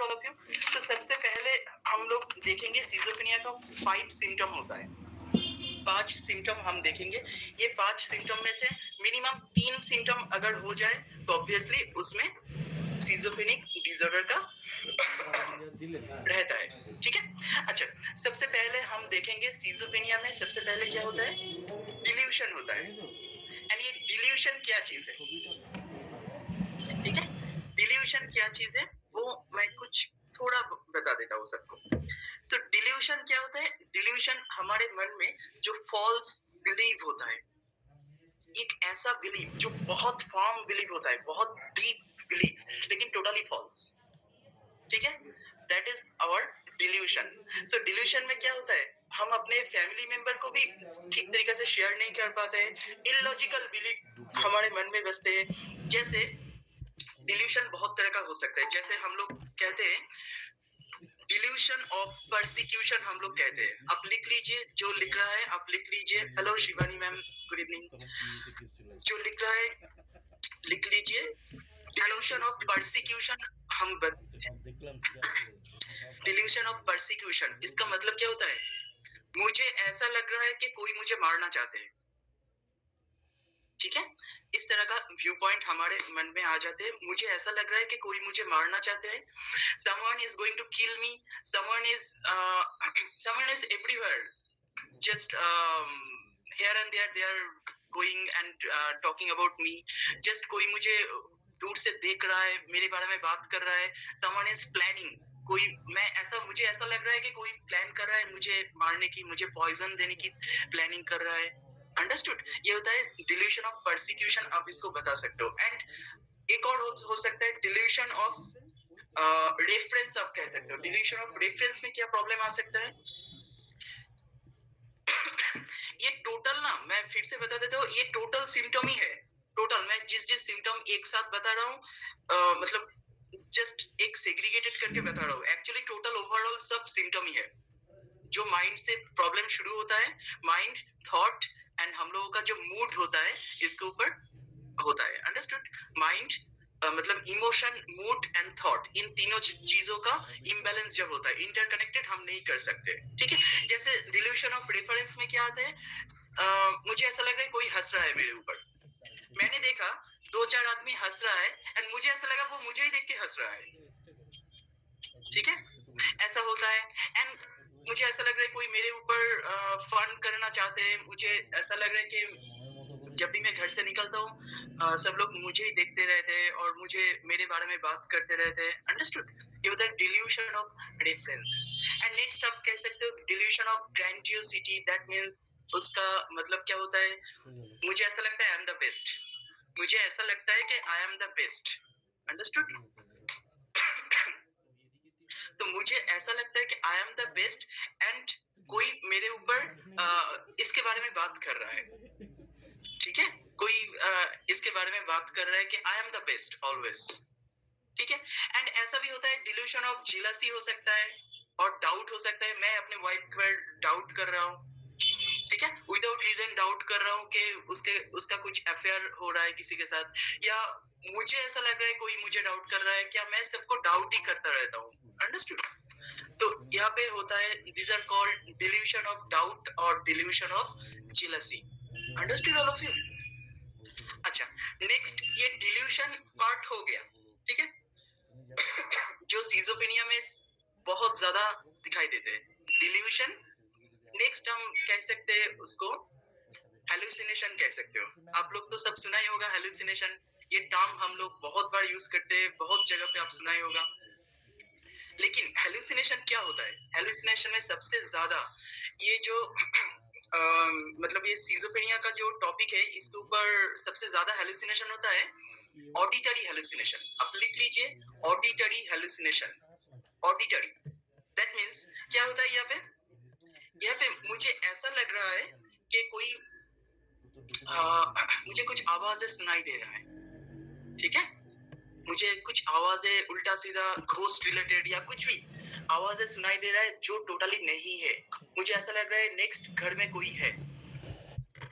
All of you. तो सबसे पहले हम लोग देखेंगे सिजोफ्रेनिया का 5 सिम्टम होता है। 5 सिम्टम हम देखेंगे। ये 5 सिम्टम में से मिनिमम 3 सिम्टम अगर हो जाए तो ऑब्वियसली उसमें सिजोफ्रेनिक डिसऑर्डर का रहता है। ठीक है, अच्छा सबसे पहले हम देखेंगे सिजोफ्रेनिया में सबसे पहले क्या होता है, डिल्यूशन होता है। एंड ये डिल्यूशन क्या चीज है, ठीक है, डिल्यूशन क्या चीज है वो मैं कुछ थोड़ा बता देता हूँ सबको। सो डिल्यूशन क्या होता है, डिल्यूशन हमारे मन में जो फॉल्स बिलीव होता है, एक ऐसा बिलीव जो बहुत फॉर्म बिलीव होता है, बहुत डीप बिलीव, लेकिन टोटली फॉल्स। ठीक है, that is our delusion. So delusion में क्या होता है, हम अपने फैमिली मेंबर को भी ठीक तरीके से शेयर नहीं कर पाते हैं, इलॉजिकल बिलीव हमारे मन में बसते हैं। जैसे डिल्यूशन बहुत तरह का हो सकता है, जैसे हम लोग कहते हैं डिल्यूशन ऑफ परसिक्यूशन, हम लोग कहते हैं। आप लिख लीजिए, जो लिख रहा है आप लिख लीजिए। Hello Shivani ma'am, good evening. जो लिख रहा है लिख लीजिए, डिल्यूशन ऑफ परसिक्यूशन हम डिल्यूशन ऑफ परसिक्यूशन, इसका मतलब क्या होता है, मुझे ऐसा लग रहा है कि कोई मुझे मारना चाहते हैं। ठीक है, इस तरह का व्यू पॉइंट हमारे मन में आ जाते हैं। मुझे ऐसा लग रहा है कि कोई मुझे मारना चाहते हैं, someone is going to kill me, someone is everywhere, just here and there they are going and talking about me, just कोई मुझे दूर से देख रहा है, मेरे बारे में बात कर रहा है। someone is planning, कोई मुझे ऐसा लग रहा है कि कोई प्लान कर रहा है मुझे मारने की, मुझे पॉइजन देने की प्लानिंग कर रहा है। अंडरस्टूड, ये होता है डिल्यूशन ऑफ परसिक्यूशन, आप इसको बता सकते हो। एंड एक और हो सकता है डिल्यूशन ऑफ रेफरेंस, आप कह सकते हो। डिल्यूशन ऑफ रेफरेंस में क्या प्रॉब्लम आ सकता है, ये टोटल ना, मैं फिर से बता देता हूँ, ये टोटल सिम्टम ही है। टोटल मैं जिस सिम्टम एक साथ बता रहा हूँ, मतलब जस्ट एक सेग्रीगेटेड करके बता रहा हूँ, एक्चुअली टोटल ओवरऑल सब सिम्टम ही है। जो माइंड से प्रॉब्लम शुरू होता है, माइंड, थॉट एंड हम लोगों का जो मूड होता है, इसके ऊपर होता है। अंडरस्टूड, माइंड मतलब इमोशन, मूड एंड थॉट, इन तीनों चीजों का इम्बैलेंस जब होता है, इंटरकनेक्टेड हम नहीं कर सकते। ठीक है, जैसे डिल्यूशन ऑफ रेफरेंस में क्या आता है, मुझे ऐसा लग रहा है कोई हंस रहा है मेरे ऊपर, मैंने देखा 2-4 आदमी हंस रहा है एंड मुझे ऐसा लगा वो मुझे ही देख के हंस रहा है। ठीक है, ऐसा होता है। एंड मुझे ऐसा लग रहा है कोई मेरे ऊपर फन करना चाहते हैं, मुझे ऐसा लग रहा है कि जब भी मैं घर से निकलता हूँ सब लोग मुझे ही देखते रहते हैं और मुझे मेरे बारे में बात करते रहते हैं। अंडरस्टूड, ये होता है delusion of reference. And next आप कह सकते हो delusion of grandiosity, that means उसका मतलब क्या होता है, मुझे ऐसा लगता है आई एम द बेस्ट, मुझे ऐसा लगता है कि I am the best. Understood, तो मुझे ऐसा लगता है कि I am the best and कोई मेरे ऊपर इसके बारे में बात कर रहा है। ठीक है, कोई इसके बारे में बात कर रहा है कि I am the best always. ठीक है, एंड ऐसा भी होता है डिल्यूशन ऑफ जेलसी हो सकता है और डाउट हो सकता है, मैं अपने वाइफ पर डाउट कर रहा हूँ। ठीक है, विदाउट रीजन डाउट कर रहा हूँ कि उसका कुछ अफेयर हो रहा है किसी के साथ, या मुझे ऐसा लग रहा है कोई मुझे डाउट कर रहा है, क्या मैं सबको डाउट ही करता रहता हूँ। अंडरस्टूड, तो यहाँ पे होता है this are called delusion of doubt और delusion of jealousy. Understood all of you. अच्छा, नेक्स्ट ये डिल्यूशन पार्ट हो गया। ठीक है, जो सिजोफ्रेनिया में बहुत ज्यादा दिखाई देते हैं डिल्यूशन। नेक्स्ट हम कह सकते हैं उसको हेलुसिनेशन कह सकते हो। आप लोग तो सब सुना ही होगा हेलुसिनेशन, ये टर्म हम लोग बहुत बार यूज करते हैं, बहुत जगह पे आप सुना ही होगा। लेकिन हेलुसिनेशन क्या होता है, हेलुसिनेशन में सबसे ज्यादा ये जो मतलब ये सिजोफ्रेनिया का जो टॉपिक है, इसके ऊपर सबसे ज्यादा हेलुसिनेशन होता है ऑडिटरी हेलुसिनेशन। आप लिख लीजिए auditory hallucination. Auditory, that means क्या होता है, यहाँ पे मुझे ऐसा लग रहा है कि कोई मुझे कुछ आवाजें सुनाई दे रहा है। ठीक है, मुझे कुछ आवाजें उल्टा सीधा घोस्ट रिलेटेड या कुछ भी आवाजें सुनाई दे रहा है जो टोटली नहीं है। मुझे ऐसा लग रहा है नेक्स्ट घर में कोई है।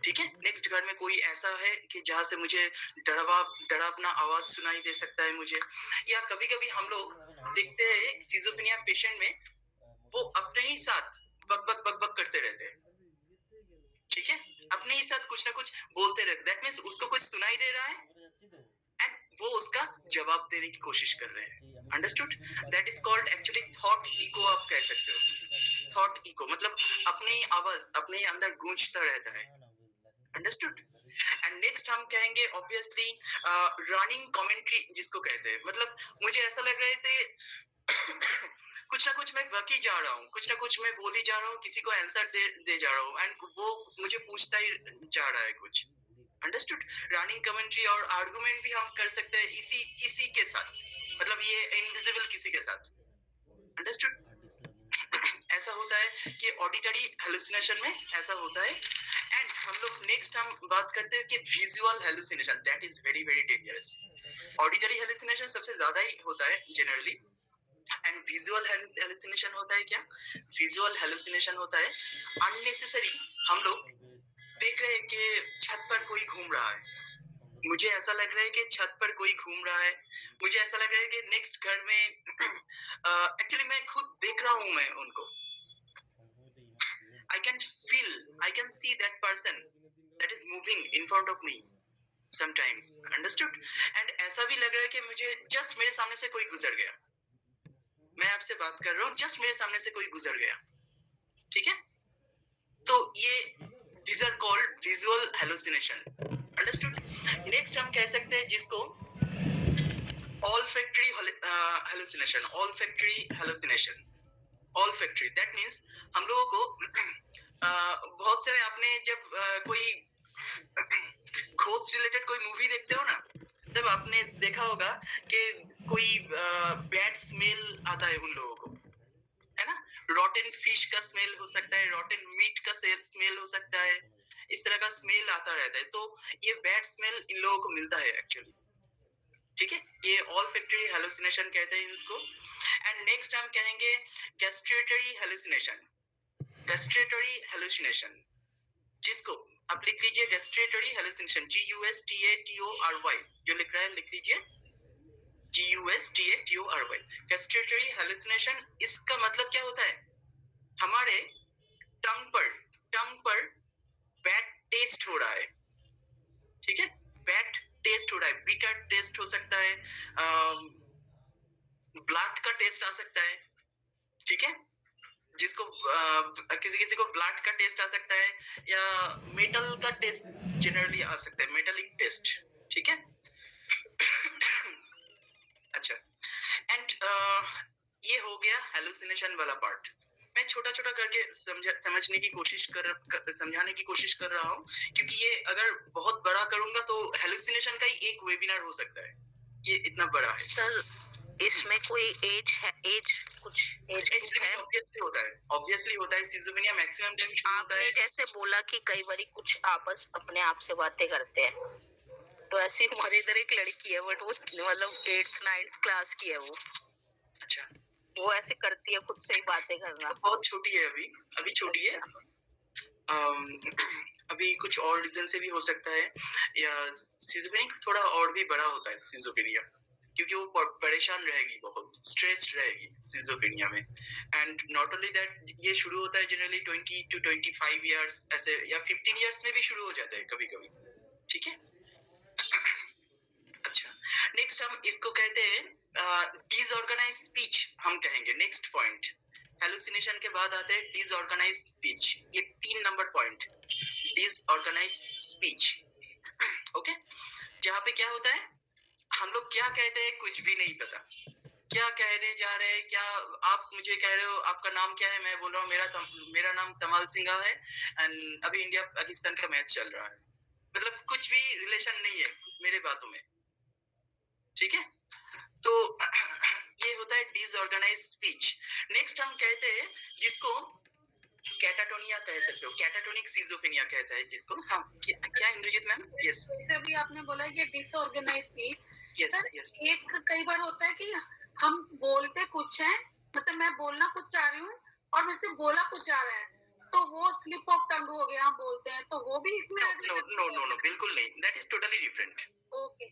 ठीक है, नेक्स्ट घर में कोई ऐसा है कि जहां से मुझे डरावना आवाज सुनाई दे सकता है मुझे। या कभी कभी हम लोग आप देखते हैं सिजोफ्रेनिया पेशेंट में वो अपने ही साथ बक बक बक बक करते रहते हैं, ठीक है, अपने ही साथ कुछ ना कुछ बोलते रहते, दैट मीन्स उसको कुछ सुनाई दे रहा है एंड वो उसका जवाब देने की कोशिश कर रहे हैं, understood, that is called actually thought echo, आप कह सकते हो, थॉट इको मतलब अपनी आवाज अपने अंदर गूंजता रहता है, अंडरस्टूड। एंड नेक्स्ट हम कहेंगे ऑब्वियसली रनिंग कमेंट्री जिसको कहते हैं, मतलब मुझे ऐसा लग रहे थे कुछ ना कुछ मैं बक ही जा रहा हूँ, कुछ ना कुछ मैं बोल ही जा रहा हूँ, किसी को आंसर दे जा रहा हूँ एंड वो मुझे पूछता ही जा रहा है कुछ, अंडरस्टूड। रनिंग कमेंट्री और आर्गुमेंट भी हम कर सकते हैं इसी के साथ, मतलब ये इनविजिबल किसी के साथ, अंडरस्टूड। ऐसा होता है कि ऑडिटरी हेलुसिनेशन में ऐसा होता है। एंड हम लोग नेक्स्ट हम बात करते हैं कि visual hallucination, that is very very dangerous. Auditory hallucination सबसे ज्यादा ही होता है जनरली, एंड विजुअल हेलुसिनेशन होता है क्या, विजुअल हेलुसिनेशन होता है अननेसेसरी, हम लोग देख रहे हैं कि छत पर कोई घूम रहा है, मुझे ऐसा लग रहा है कि छत पर कोई घूम रहा है, मुझे ऐसा लग रहा है कि नेक्स्ट घर में एक्चुअली मैं खुद देख रहा हूं मैं उनको, I can feel, I can see that person that is moving in front of me sometimes, understood? And ऐसा भी लग रहा है कि मुझे जस्ट मेरे सामने से कोई गुजर गया, मैं आपसे बात कर रहा हूँ, जस्ट मेरे सामने से कोई गुजर गया, ठीक है, तो ये these are called visual hallucination, understood? Next हम कह सकते हैं जिसको olfactory hallucination, olfactory hallucination, olfactory, that means हम लोगों को बहुत सारे आपने जब कोई घोस्ट रिलेटेड कोई मूवी देखते हो ना, तब आपने देखा होगा कि कोई बैड स्मेल आता है उन लोगों को, है ना, रॉटन फिश का स्मेल हो सकता है, रॉटन मीट का स्मेल हो सकता है, इस तरह का स्मेल आता रहता है, तो ये बैड स्मेल इन लोगों को मिलता है एक्चुअली, ठीक है, ये ऑल्फैक्टरी हेलुसिनेशन कहते हैं इसको। एंड नेक्स्ट हम कहेंगे गैस्ट्रेटरी हेलुसिनेशन, गैस्ट्रेटरी हेलुसिनेशन, जिसको आप लिख लीजिए गैस्ट्रेटरी हेलुसिनेशन, GUSTATORY, जो लिख रहा है लिख लीजिए GUSTATORY, गैस्ट्रेटरी हेलुसिनेशन। इसका मतलब क्या होता है, हमारे टंग पर बैड टेस्ट हो रहा है, ठीक है, बैड टेस्ट हो रहा है, बीटर टेस्ट हो सकता है, ब्लड का टेस्ट आ सकता है, ठीक है, जिसको किसी को ब्लड का टेस्ट आ सकता है, या मेटल का टेस्ट जनरली आ सकता है, मेटलिक टेस्ट, ठीक है। अच्छा, एंड ये हो गया हेलुसिनेशन वाला पार्ट। मैं छोटा छोटा करके समझने की कोशिश समझाने की कोशिश कर रहा हूँ, क्योंकि ये अगर बहुत बड़ा करूंगा तो हेलुसिनेशन का ही एक वेबिनार हो सकता है, ये इतना बड़ा है। सर इसमें कोई एज है, एज कुछ एज है? ऑब्वियसली होता है, सिजोफ्रेनिया मैक्सिमम टाइम होता है। आपने जैसे बोला कि कई बार कुछ आपस अपने आप से बातें करते हैं, तो ऐसी हमारे इधर एक लड़की है, बट वो मतलब 8th 9th क्लास की है वो। अच्छा, वो ऐसे करती है खुद से ही बातें करना। तो बहुत छोटी है, अभी छोटी है। अभी कुछ और रीजन से भी हो सकता है, या सिजोफ्रेनिया थोड़ा और भी बड़ा होता है सिजोफ्रेनिया, क्योंकि वो परेशान रहेगी, बहुत स्ट्रेस्ड रहेगी सिजोफ्रेनिया में। एंड नॉट ओनली दैट, ये शुरू होता है जनरली 20 to 25 इयर्स ऐसे, या 15 इयर्स में भी शुरू हो जाता है कभी कभी, ठीक है। अच्छा, नेक्स्ट हम इसको कहते हैं डिसऑर्गेनाइज स्पीच, हम कहेंगे नेक्स्ट पॉइंट। हेलुसिनेशन के बाद आते हैं डिसऑर्गेनाइज स्पीच, ये 3 number point, disorganise speech, okay. जहाँ पे क्या होता है, हम लोग क्या कहते हैं कुछ भी नहीं पता, क्या कहने जा रहे हैं, क्या आप मुझे कह रहे हो आपका नाम क्या है, मैं बोल रहा हूँ मेरा नाम तमाल सिंघा है, एंड अभी इंडिया पाकिस्तान का मैच चल रहा है, मतलब कुछ भी रिलेशन नहीं है मेरे बातों में, ठीक है। तो ये होता है डिसऑर्गेनाइज स्पीच। नेक्स्ट हम कहते हैं जिसको कैटाटोनिया कह सकते हो, कैटाटोनिक सिजोफ्रेनिया कहता है जिसको। हाँ, क्या इंद्रजीत मैम? यस, जैसे अभी आपने बोला कि disorganise speech, yes sir yes, एक कई बार होता है कि हम बोलते कुछ है, मतलब मैं बोलना कुछ चाह रही हूँ और मुझसे बोला कुछ जा रहा है, तो वो स्लिप ऑफ टंग हो गया, हम बोलते हैं, तो वो भी इसमें नो नो नो नो, बिल्कुल नहीं, that is totally different. Okay,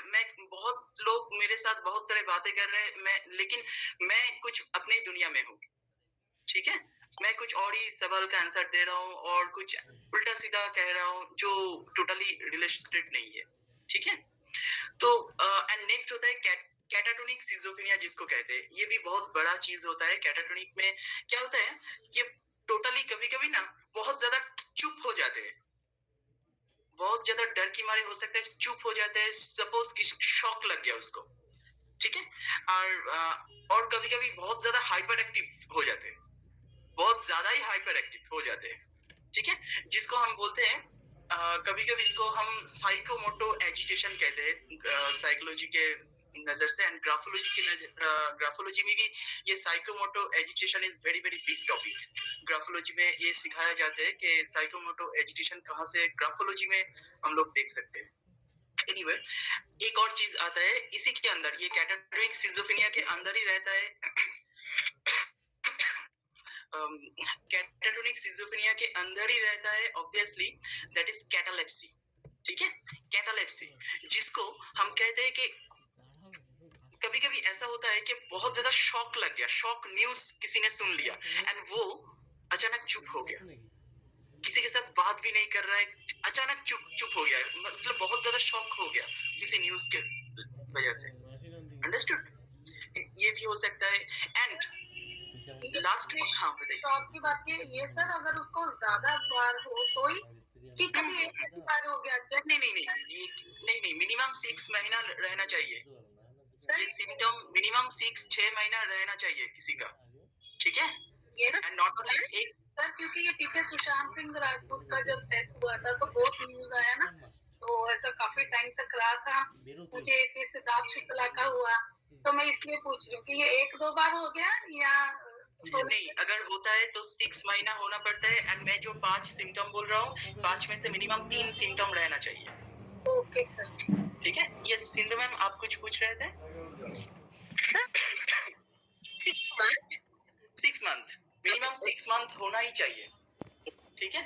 मैं बहुत लोग मेरे साथ बहुत सारे बातें कर रहे हैं, लेकिन मैं कुछ अपनी दुनिया में हूँ, ठीक है? मैं कुछ और ही सवाल का आंसर दे रहा हूँ और कुछ उल्टा सीधा कह रहा हूँ जो टोटली रिलेटेड नहीं है, ठीक है? तो एंड नेक्स्ट होता है कैटाटोनिक सिजोफ्रेनिया, जिसको कहते हैं। ये भी बहुत बड़ा चीज होता है। कैटाटोनिक में क्या होता है, ये टोटली कभी-कभी ना बहुत ज्यादा चुप हो जाते हैं, बहुत ज्यादा डर की मारे हो सकता है चुप हो जाते हैं, सपोज कि शॉक लग गया उसको, ठीक है? और कभी-कभी बहुत ज्यादा हाइपर एक्टिव हो जाते हैं, बहुत ज्यादा ही हाइपर एक्टिव हो जाते हैं, ठीक है? जिसको हम बोलते हैं कभी-कभी इसको हम साइकोमोटो एजिटेशन कहते हैं साइकोलॉजी के नजर से, एंड ग्राफोलॉजी के ग्राफोलॉजी में भी ये psychomotor agitation is very very big topic. Graphology में ये सिखाया जाता है कि साइकोमोटो एजिटेशन कहाँ से ग्राफोलॉजी में हम लोग देख सकते हैं। एनीवे, एक और चीज आता है इसी के अंदर, ये कैटाटोनिक सिजोफ्रेनिया के अंदर ही रहता है। कैटाटोनिक सिजोफ्रेनिया के अंदर ही रहता है ऑब्वियसली, दैट इज कैटालेप्सी, ठीक है? कैटालेप्सी, जिसको हम कहते हैं कि कभी-कभी ऐसा होता है कि बहुत ज्यादा शॉक लग गया, शॉक न्यूज किसी ने सुन लिया एंड वो अचानक चुप हो गया, किसी के साथ बात भी नहीं कर रहा है, अचानक चुप हो गया, मतलब बहुत ज्यादा शॉक हो गया किसी न्यूज के वजह से। अंडरस्टूड? ये भी हो सकता है। एंड लास्ट, हाँ बताइए। शॉक की बात ये सर, अगर उसको ज्यादा बार हो तो ही, कि कभी एक ही बार हो गया जैसे नहीं, मिनिमम 6 महीना रहना चाहिए। ये सिम्टम मिनिमम 6 महीना रहना चाहिए किसी का, ठीक है? एंड नॉट ओनली एक सर, क्योंकि ये पीछे सुशांत सिंह राजपूत का जब डेथ हुआ था तो बहुत न्यूज आया ना, तो ऐसा काफी टाइम तक रहा था। मुझे फिर सिद्धार्थ शुक्ला का हुआ, तो मैं इसलिए पूछ रही हूँ कि ये 1-2 बार हो गया या नहीं, अगर होता है तो 6 महीना होना पड़ता है। एंड मैं जो 5 सिम्टम बोल रहा हूँ, 5 में से मिनिमम 3 सिम्टम रहना चाहिए। ओके सर, ठीक है? ये सिंधु मैम, आप कुछ पूछ रहे थे? 6 मंथ, मिनिमम 6 मंथ होना ही चाहिए, ठीक है?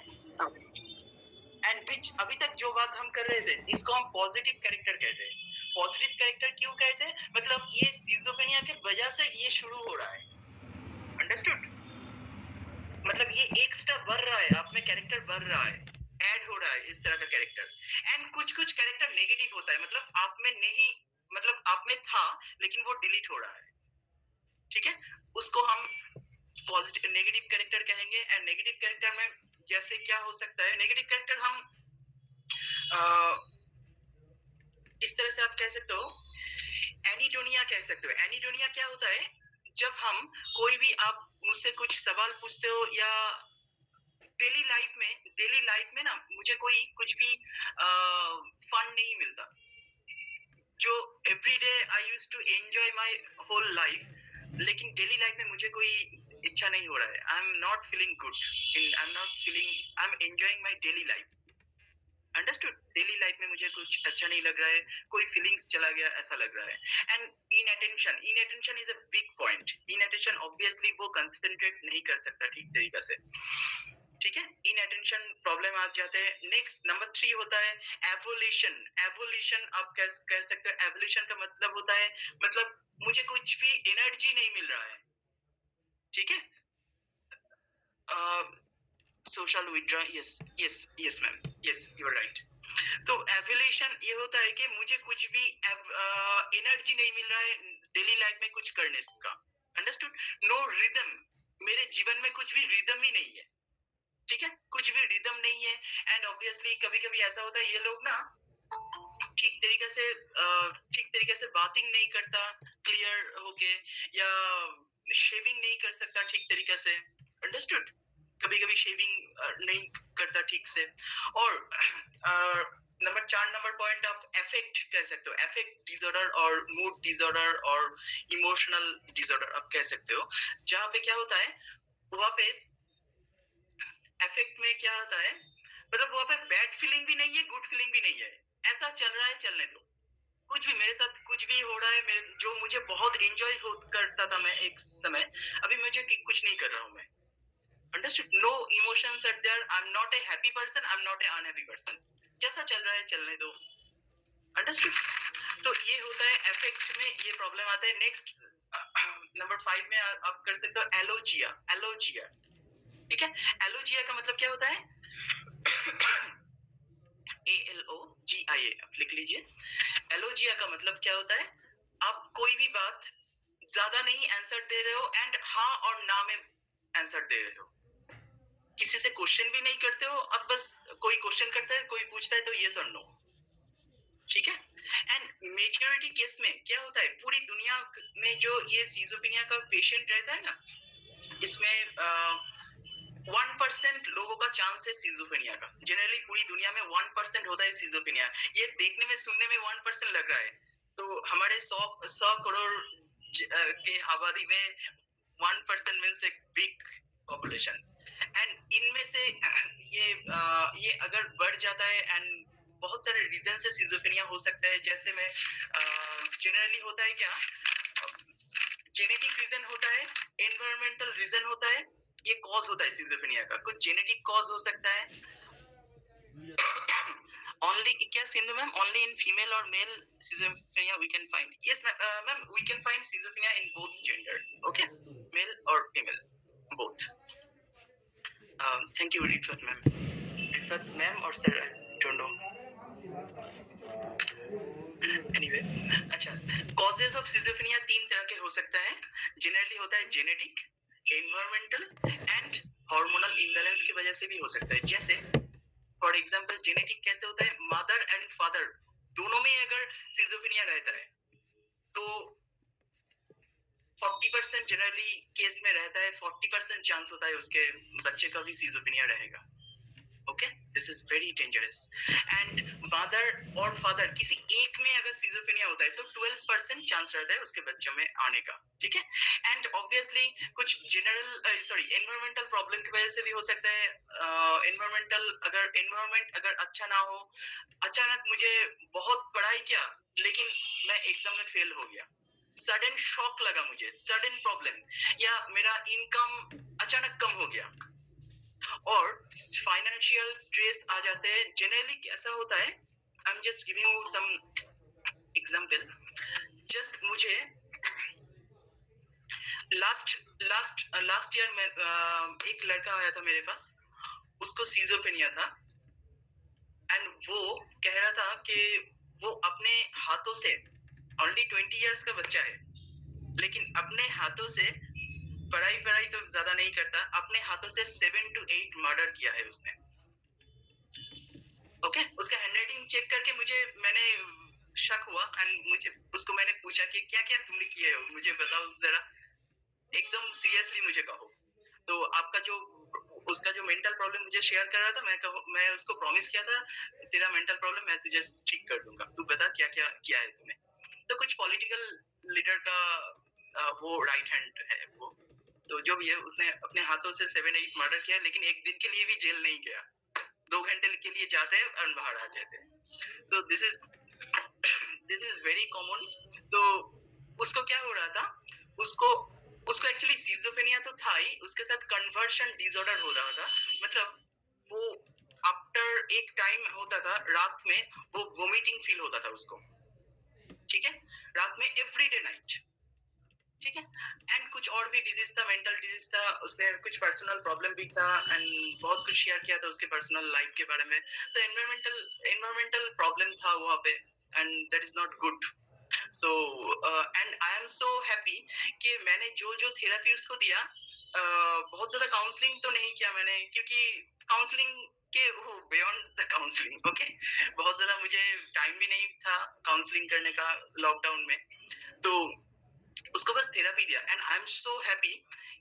एंड विच अभी तक जो बात हम कर रहे थे, इसको हम पॉजिटिव कैरेक्टर कहते हैं। पॉजिटिव कैरेक्टर क्यों कहते हैं? मतलब ये सिजोफ्रेनिया के वजह से ये शुरू हो रहा है। अंडरस्टूड? मतलब ये एक स्टेप बढ़ रहा है, आप में कैरेक्टर बढ़ रहा है, ऐड हो रहा है इस तरह का कैरेक्टर। एंड कुछ कैरेक्टर नेगेटिव होता है, मतलब आप में नहीं, मतलब आप में था लेकिन वो डिलीट हो रहा है, ठीक है? उसको हम पॉजिटिव नेगेटिव कैरेक्टर कहेंगे। एंड नेगेटिव कैरेक्टर में जैसे क्या हो सकता है, नेगेटिव कैरेक्टर हम इस तरह से आप कह सकते हो, एनीडोनिया कह सकते हो। एनीडोनिया क्या होता है? जब हम कोई भी, आप मुझसे कुछ सवाल पूछते हो या डेली लाइफ में ना मुझे कोई कुछ भी फन नहीं मिलता, जो everyday I used to enjoy my whole life, लेकिन डेली लाइफ में मुझे कोई इच्छा नहीं हो रहा है। I am not feeling good, I am enjoying my daily life. Understood? Daily life में मुझे कुछ अच्छा नहीं लग रहा है, कोई फीलिंग्स चला गया ऐसा लग रहा है। And inattention is a big point. Inattention obviously वो कंसंट्रेट नहीं कर सकता ठीक तरीके से, ठीक है? इनअटेंशन प्रॉब्लम आ जाते हैं। नेक्स्ट नंबर 3 होता है एवोल्यूशन। एवोल्यूशन आप कह सकते हो। एवोल्यूशन का मतलब होता है, मतलब मुझे कुछ भी एनर्जी नहीं मिल रहा है, ठीक है? Social withdraw, yes ma'am, yes you are right. तो एवोल्यूशन ये होता है कि मुझे कुछ भी एनर्जी नहीं मिल रहा है डेली लाइफ में कुछ करने का। अंडरस्टूड? नो रिदम, मेरे जीवन में कुछ भी रिदम ही नहीं है, ठीक है? कुछ भी रिदम नहीं है। एंड ऑब्वियसली कभी कभी ऐसा होता है, ये लोग ना ठीक तरीके से बातिंग नहीं करता क्लियर होके, या शेविंग नहीं कर सकता ठीक तरीके से। अंडरस्टूड? कभी कभी शेविंग नहीं करता ठीक से। और नंबर 4 नंबर पॉइंट आप अफेक्ट कह सकते हो। अफेक्ट डिसऑर्डर और मूड डिसऑर्डर और इमोशनल डिसऑर्डर आप कह सकते हो। जहाँ पे क्या होता है, वहाँ पे अफेक्ट में क्या होता है, मतलब वहाँ पे बैड फीलिंग भी नहीं है, गुड फीलिंग भी नहीं है, ऐसा चल रहा है, चलने दो। कुछ भी मेरे साथ कुछ भी हो रहा है, जो मुझे बहुत एंजॉय करता था मैं एक समय, अभी मुझे कुछ नहीं कर रहा हूँ मैं। Understood? No emotions are there. I'm not a happy person. I'm not a unhappy person. जैसा चल रहा है चलने दो। Understood? तो ये होता है अफेक्ट में, ये प्रॉब्लम आता है। नेक्स्ट नंबर 5 में आप कर सकते हो एलोजिया। एलोजिया, ठीक है। एलोजिया का मतलब क्या होता है? ALOGIA आप लिख लीजिए। एलोजिया का मतलब क्या होता है? आप कोई भी बात ज्यादा नहीं आंसर दे रहे हो एंड हाँ और ना में आंसर दे रहे हो, किसी से क्वेश्चन भी नहीं करते हो, अब बस कोई क्वेश्चन करता है, कोई पूछता है तो यस और नो, ठीक है। एंड मेजॉरिटी केस में क्या होता है, पूरी दुनिया में जो ये सीजोफ्रेनिया का पेशेंट रहता है ना, इसमें 1% लोगों का चांस है सीजोफ्रेनिया का। जनरली पूरी दुनिया में 1% होता है सीजोफ्रेनिया। ये देखने में सुनने में 1% लग रहा है, तो हमारे 100 करोड़ के आबादी में 1% मीन्स एक बिग पॉपुलेशन। एंड इनमें से ये अगर बढ़ जाता है, एंड बहुत सारे रीजन से सीजोफ्रेनिया हो सकता है। जैसे में जनरली होता है क्या, जेनेटिक रीजन होता है, एनवायरमेंटल रीजन होता है, ये कॉज होता है सीजोफ्रेनिया का। कुछ जेनेटिक कॉज हो सकता है। only क्या Sindhu ma'am, only in female or male schizophrenia we can find? Yes ma'am, we can find schizophrenia in both gender, okay, male or female, both. Thank you Rifat ma'am or sir, I don't know. Anyway, अच्छा, causes of schizophrenia 3 तरह के हो सकता है। Generally होता है genetic, environmental and hormonal imbalance की वजह से भी हो सकता है। जैसे फॉर एग्जांपल जेनेटिक कैसे होता है, मदर एंड फादर दोनों में अगर सीजोफ्रेनिया रहता है तो 40% जनरली केस में रहता है, 40% चांस होता है उसके बच्चे का भी सीजोफ्रेनिया रहेगा। Okay, this is very dangerous. And mother और फादर किसी एक में अगर सीजोफ्रेनिया होता है तो 12% चांस रहता है उसके बच्चों में आने का, ठीक है। एंड ऑब्वियसली कुछ एनवायरमेंटल प्रॉब्लम की वजह से भी हो सकता है। एनवायरमेंट अगर अच्छा ना हो, अचानक मुझे बहुत पढ़ाई किया लेकिन मैं एग्जाम में फेल हो गया, सडन शॉक लगा मुझे, सडन प्रॉब्लम, या मेरा इनकम अचानक कम हो गया, और फाइनेंशियल स्ट्रेस आ जाते हैं। जनरली कैसा होता है, I am just giving you some example. Just मुझे लास्ट ईयर में एक लड़का आया था मेरे पास, उसको सीजोफ्रेनिया था एंड वो कह रहा था कि वो अपने हाथों से, ऑलरेडी 20 इयर्स का बच्चा है, लेकिन अपने हाथों से पढ़ाई तो ज्यादा नहीं करता, अपने हाथों से 7 to 8 मर्डर किया है उसने। ओके, उसका हैंडराइटिंग चेक करके मैंने शक हुआ एंड उसको मैंने पूछा कि क्या क्या तुमने किया है, मुझे बताओ जरा, एकदम सीरियसली मुझे कहो। तो आपका उसका जो मेंटल प्रॉब्लम मुझे शेयर कर रहा था, मैं उसको प्रॉमिस किया था तेरा मेंटल प्रॉब्लम मैं तुझे ठीक कर दूंगा, तू बता क्या क्या किया है तूने। तो कुछ पॉलिटिकल लीडर का वो राइट हैंड है वो, तो जो भी है उसने अपने हाथों से 7-8 मर्डर किया, लेकिन एक दिन के लिए भी जेल नहीं गया, 2 घंटे के लिए जाते हैं और बाहर आ जाते हैं। तो दिस इज वेरी कॉमन। तो उसको क्या हो रहा था, उसको एक्चुअली सीजोफ्रेनिया तो था ही, उसके साथ कन्वर्शन डिसऑर्डर हो रहा था। मतलब वो आफ्टर एक टाइम होता था रात में, वो वोमिटिंग फील होता था उसको, ठीक है, रात में एवरीडे नाइट, ठीक है। एंड कुछ और भी डिजीज था, मेंटल डिजीज था, उसने कुछ पर्सनल प्रॉब्लम भी था एंड बहुत कुछ शेयर किया था उसके पर्सनल लाइफ के बारे में। तो एनवायरमेंटल प्रॉब्लम था वहां पे and that is not good. So and I am so happy कि मैंने जो थेरेपी उसको दिया, बहुत ज्यादा काउंसलिंग तो नहीं किया मैंने, क्योंकि काउंसलिंग के बियॉन्ड द काउंसलिंग, ओके, बहुत ज्यादा मुझे टाइम भी नहीं था काउंसलिंग करने का लॉकडाउन में, तो उसको बस थेरेपी दिया। And I am so happy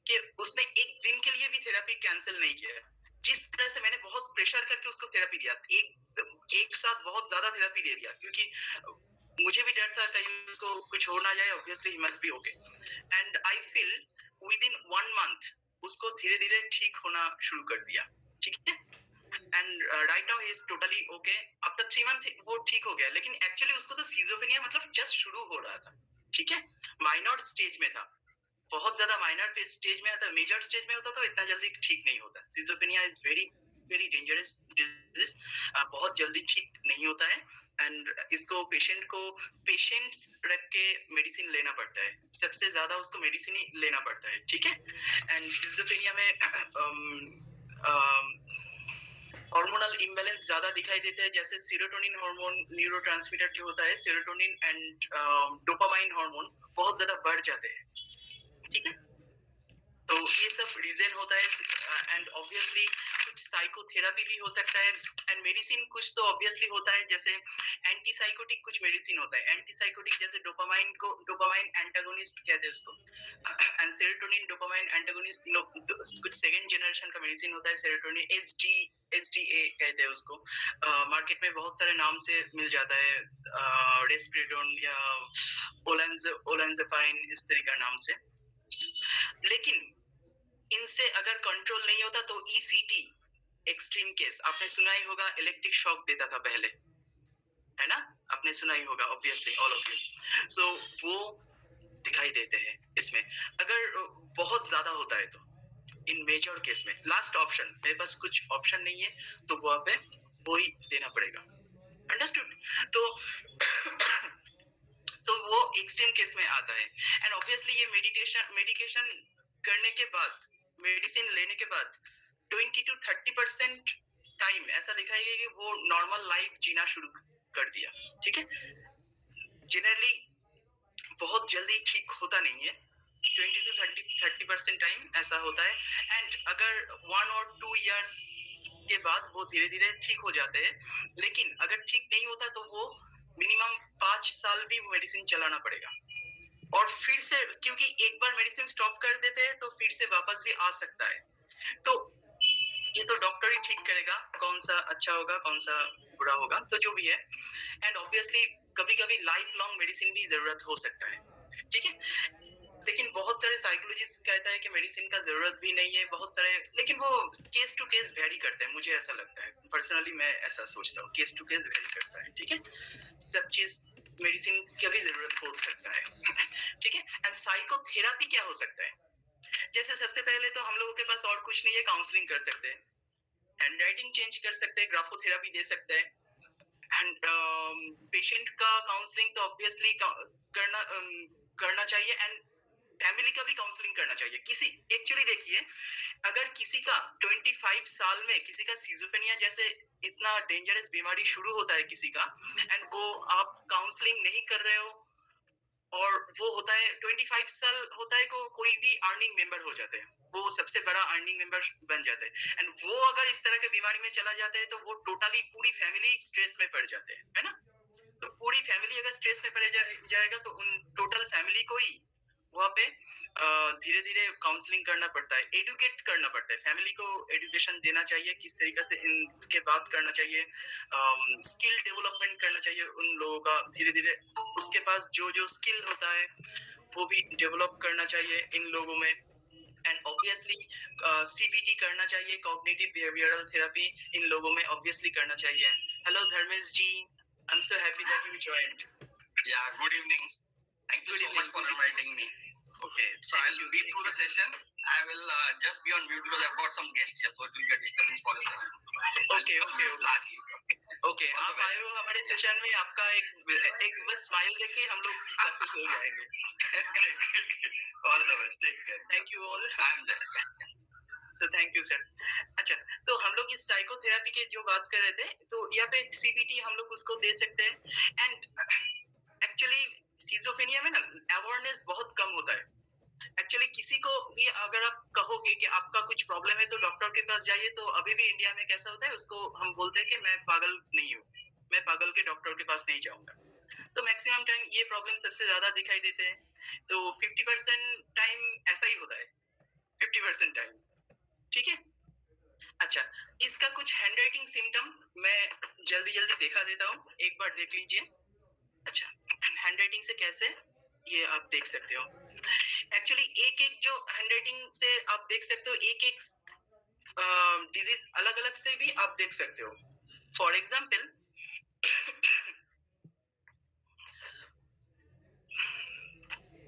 कि उसने एक दिन के लिए भी थेरेपी कैंसिल नहीं किया। जिस तरह से मैंने बहुत प्रेशर करके उसको थेरेपी दिया, एक साथ बहुत ज्यादा थेरेपी दे दिया, क्योंकि मुझे भी डर था कहीं उसको कुछ हो ना जाए, obviously he must be okay. And I feel with in 1 month उसको धीरे धीरे ठीक होना शुरू कर दिया, ठीक है। And right now he is totally okay. After 3 months वो ठीक हो गया, लेकिन एक्चुअली उसको तो सीजोफ्रेनिया मतलब जस्ट शुरू हो रहा था, ठीक है, माइनर स्टेज में था, बहुत ज्यादा माइनर स्टेज में आता, मेजर स्टेज में होता तो इतना जल्दी ठीक नहीं होता। Schizophrenia is very very dangerous disease, बहुत जल्दी ठीक नहीं होता है। एंड इसको पेशेंट को पेशेंट्स रख के मेडिसिन लेना पड़ता है, सबसे ज्यादा उसको मेडिसिन ही लेना पड़ता है, ठीक है। एंड सिजोफ्रेनिया में हार्मोनल इम्बैलेंस ज्यादा दिखाई देता है, जैसे सेरोटोनिन हार्मोन न्यूरोट्रांसमीटर जो होता है, सेरोटोनिन एंड डोपामाइन हार्मोन बहुत ज्यादा बढ़ जाते हैं, ठीक है। तो ये सब रीजन होता है एंड ऑब्वियसली कुछ साइकोथेरेपी भी हो सकता है एंड मेडिसिन कुछ तो ऑब्वियसली होता है, जैसे एंटीसाइकोटिक कुछ मेडिसिन होता है, एंटीसाइकोटिक जैसे डोपामाइन एंटागोनिस्ट कहते हैं उसको, एंड सेरोटोनिन डोपामाइन एंटागोनिस्ट तीनों कुछ सेकंड जनरेशन का मेडिसिन होता है। सेरोटोनिन एसडीए कहते हैं उसको, मार्केट में बहुत सारे नाम से मिल जाता है, रेस्पिरेडोन या ओलेंजापाइन इस तरह का नाम से। लेकिन इनसे अगर कंट्रोल नहीं होता तो ईसीटी एक्सट्रीम केस आपने सुना ही होगा, इलेक्ट्रिक शॉक देता था पहले, है ना, आपने सुना ही होगा ऑब्वियसली ऑल ऑफ यू। सो वो दिखाई देते हैं इसमें, अगर बहुत ज्यादा होता है तो इन मेजर केस में लास्ट ऑप्शन, मेरे पास कुछ ऑप्शन नहीं है तो वहां पे वो ही देना पड़ेगा, अंडरस्टूड। तो वो एक्सट्रीम केस में आता है एंड ऑब्वियसली ये मेडिकेशन करने के बाद, मेडिसिन लेने के बाद 20 to 30% टाइम ऐसा दिखाई गया कि वो नॉर्मल लाइफ जीना शुरू कर दिया, ठीक है। जनरली बहुत जल्दी ठीक होता नहीं है, 20 to 30% टाइम ऐसा होता है एंड अगर 1 or 2 years के बाद वो धीरे धीरे ठीक हो जाते हैं, लेकिन अगर ठीक नहीं होता तो वो मिनिमम 5 साल भी मेडिसिन चलाना पड़ेगा और फिर से, क्योंकि एक बार मेडिसिन स्टॉप कर देते हैं तो फिर से वापस भी आ सकता है। तो ये तो डॉक्टर ही ठीक करेगा कौन सा अच्छा होगा कौन सा बुरा होगा, तो जो भी है। एंड ऑब्वियसली कभी कभी लाइफ लॉन्ग मेडिसिन भी जरूरत हो सकता है, ठीक है। लेकिन बहुत सारे साइकोलॉजिस्ट कहता है कि मेडिसिन का जरूरत भी नहीं है, बहुत सारे, लेकिन वो केस टू केस वेरी करते हैं, मुझे ऐसा लगता है पर्सनली, मैं ऐसा सोचता हूँ, केस टू केस वेरी करता है, ठीक है। सब चीज मेडिसिन की भी जरूरत हो सकता है, ठीक है। एंड साइकोथेरेपी क्या हो सकता है, जैसे सबसे पहले तो हम लोगों के पास और कुछ नहीं है, काउंसलिंग कर सकते हैं, हैंड राइटिंग चेंज कर सकते हैं, ग्राफोथेरेपी दे सकते हैं एंड पेशेंट का काउंसलिंग तो ऑब्वियसली करना चाहिए एंड फैमिली का भी काउंसलिंग करना चाहिए। किसी एक्चुअली देखिए, अगर किसी का 25 साल में किसी का सिजोफ्रेनिया जैसे इतना डेंजरस बीमारी शुरू होता है किसी का, एंड वो आप काउंसलिंग नहीं कर रहे हो और वो होता है 25 साल होता है को कोई भी अर्निंग मेंबर हो जाते हैं, वो सबसे बड़ा अर्निंग मेंबर बन जाते हैं एंड वो अगर इस तरह के बीमारी में चला जाता है तो वो टोटली पूरी फैमिली स्ट्रेस में पड़ जाते हैं, है ना। तो पूरी फैमिली अगर स्ट्रेस में पड़ जाएगा तो उन टोटल फैमिली को ही वहाँ पे धीरे धीरे काउंसलिंग करना पड़ता है, एडुकेट करना पड़ता है, फैमिली को एजुकेशन देना चाहिए, किस तरीके से इनके बात करना चाहिए, स्किल डेवलपमेंट करना चाहिए उन लोगों का धीरे धीरे, उसके पास जो जो स्किल होता है वो भी डेवलप करना चाहिए इन लोगों में एंड ऑब्वियसली सीबीटी करना चाहिए, कॉग्निटिव बिहेवियरल थेरेपी इन लोगों में ऑब्वियसली करना चाहिए। Hello Dharmesh ji, I am so happy that you joined. Yeah, good evening. Thank you so much for inviting me. Okay, So I'll be through the session. I will just be on mute because I've got some guests here, so it will be a disturbance for the session. Okay. Lastly. Okay, आप आए हो हमारे session में, आपका एक बस smile देके हम लोग सक्सेस हो जाएंगे। All the best. Take care. Thank you all. I'm there. So thank you sir. अच्छा, तो हम लोग इस साइकोथेरेपी के जो बात कर रहे थे, तो यहाँ पे सीबीटी हम लोग उसको दे सकते हैं एंड एक्चुअली सिजोफ्रेनिया में ना अवेयरनेस बहुत कम होता है। एक्चुअली किसी को भी अगर आप कहोगे कि आपका कुछ प्रॉब्लम है तो डॉक्टर के पास जाइए, तो अभी भी इंडिया में कैसा होता है, उसको हम बोलते हैं कि मैं पागल नहीं हूँ, मैं पागल के डॉक्टर के पास नहीं जाऊंगा। तो मैक्सिमम टाइम ये प्रॉब्लम सबसे ज्यादा दिखाई देते हैं, तो 50% टाइम ऐसा ही होता है, 50% टाइम, ठीक है। अच्छा, इसका कुछ हैंडराइटिंग सिम्टम मैं जल्दी दिखा देता हूँ, एक बार देख लीजिए। अच्छा, हैंडराइटिंग से कैसे, ये आप देख सकते हो। एक्चुअली एक जो हैंडराइटिंग से आप देख सकते हो, एक डिजीज अलग अलग से भी आप देख सकते हो। फॉर एग्जाम्पल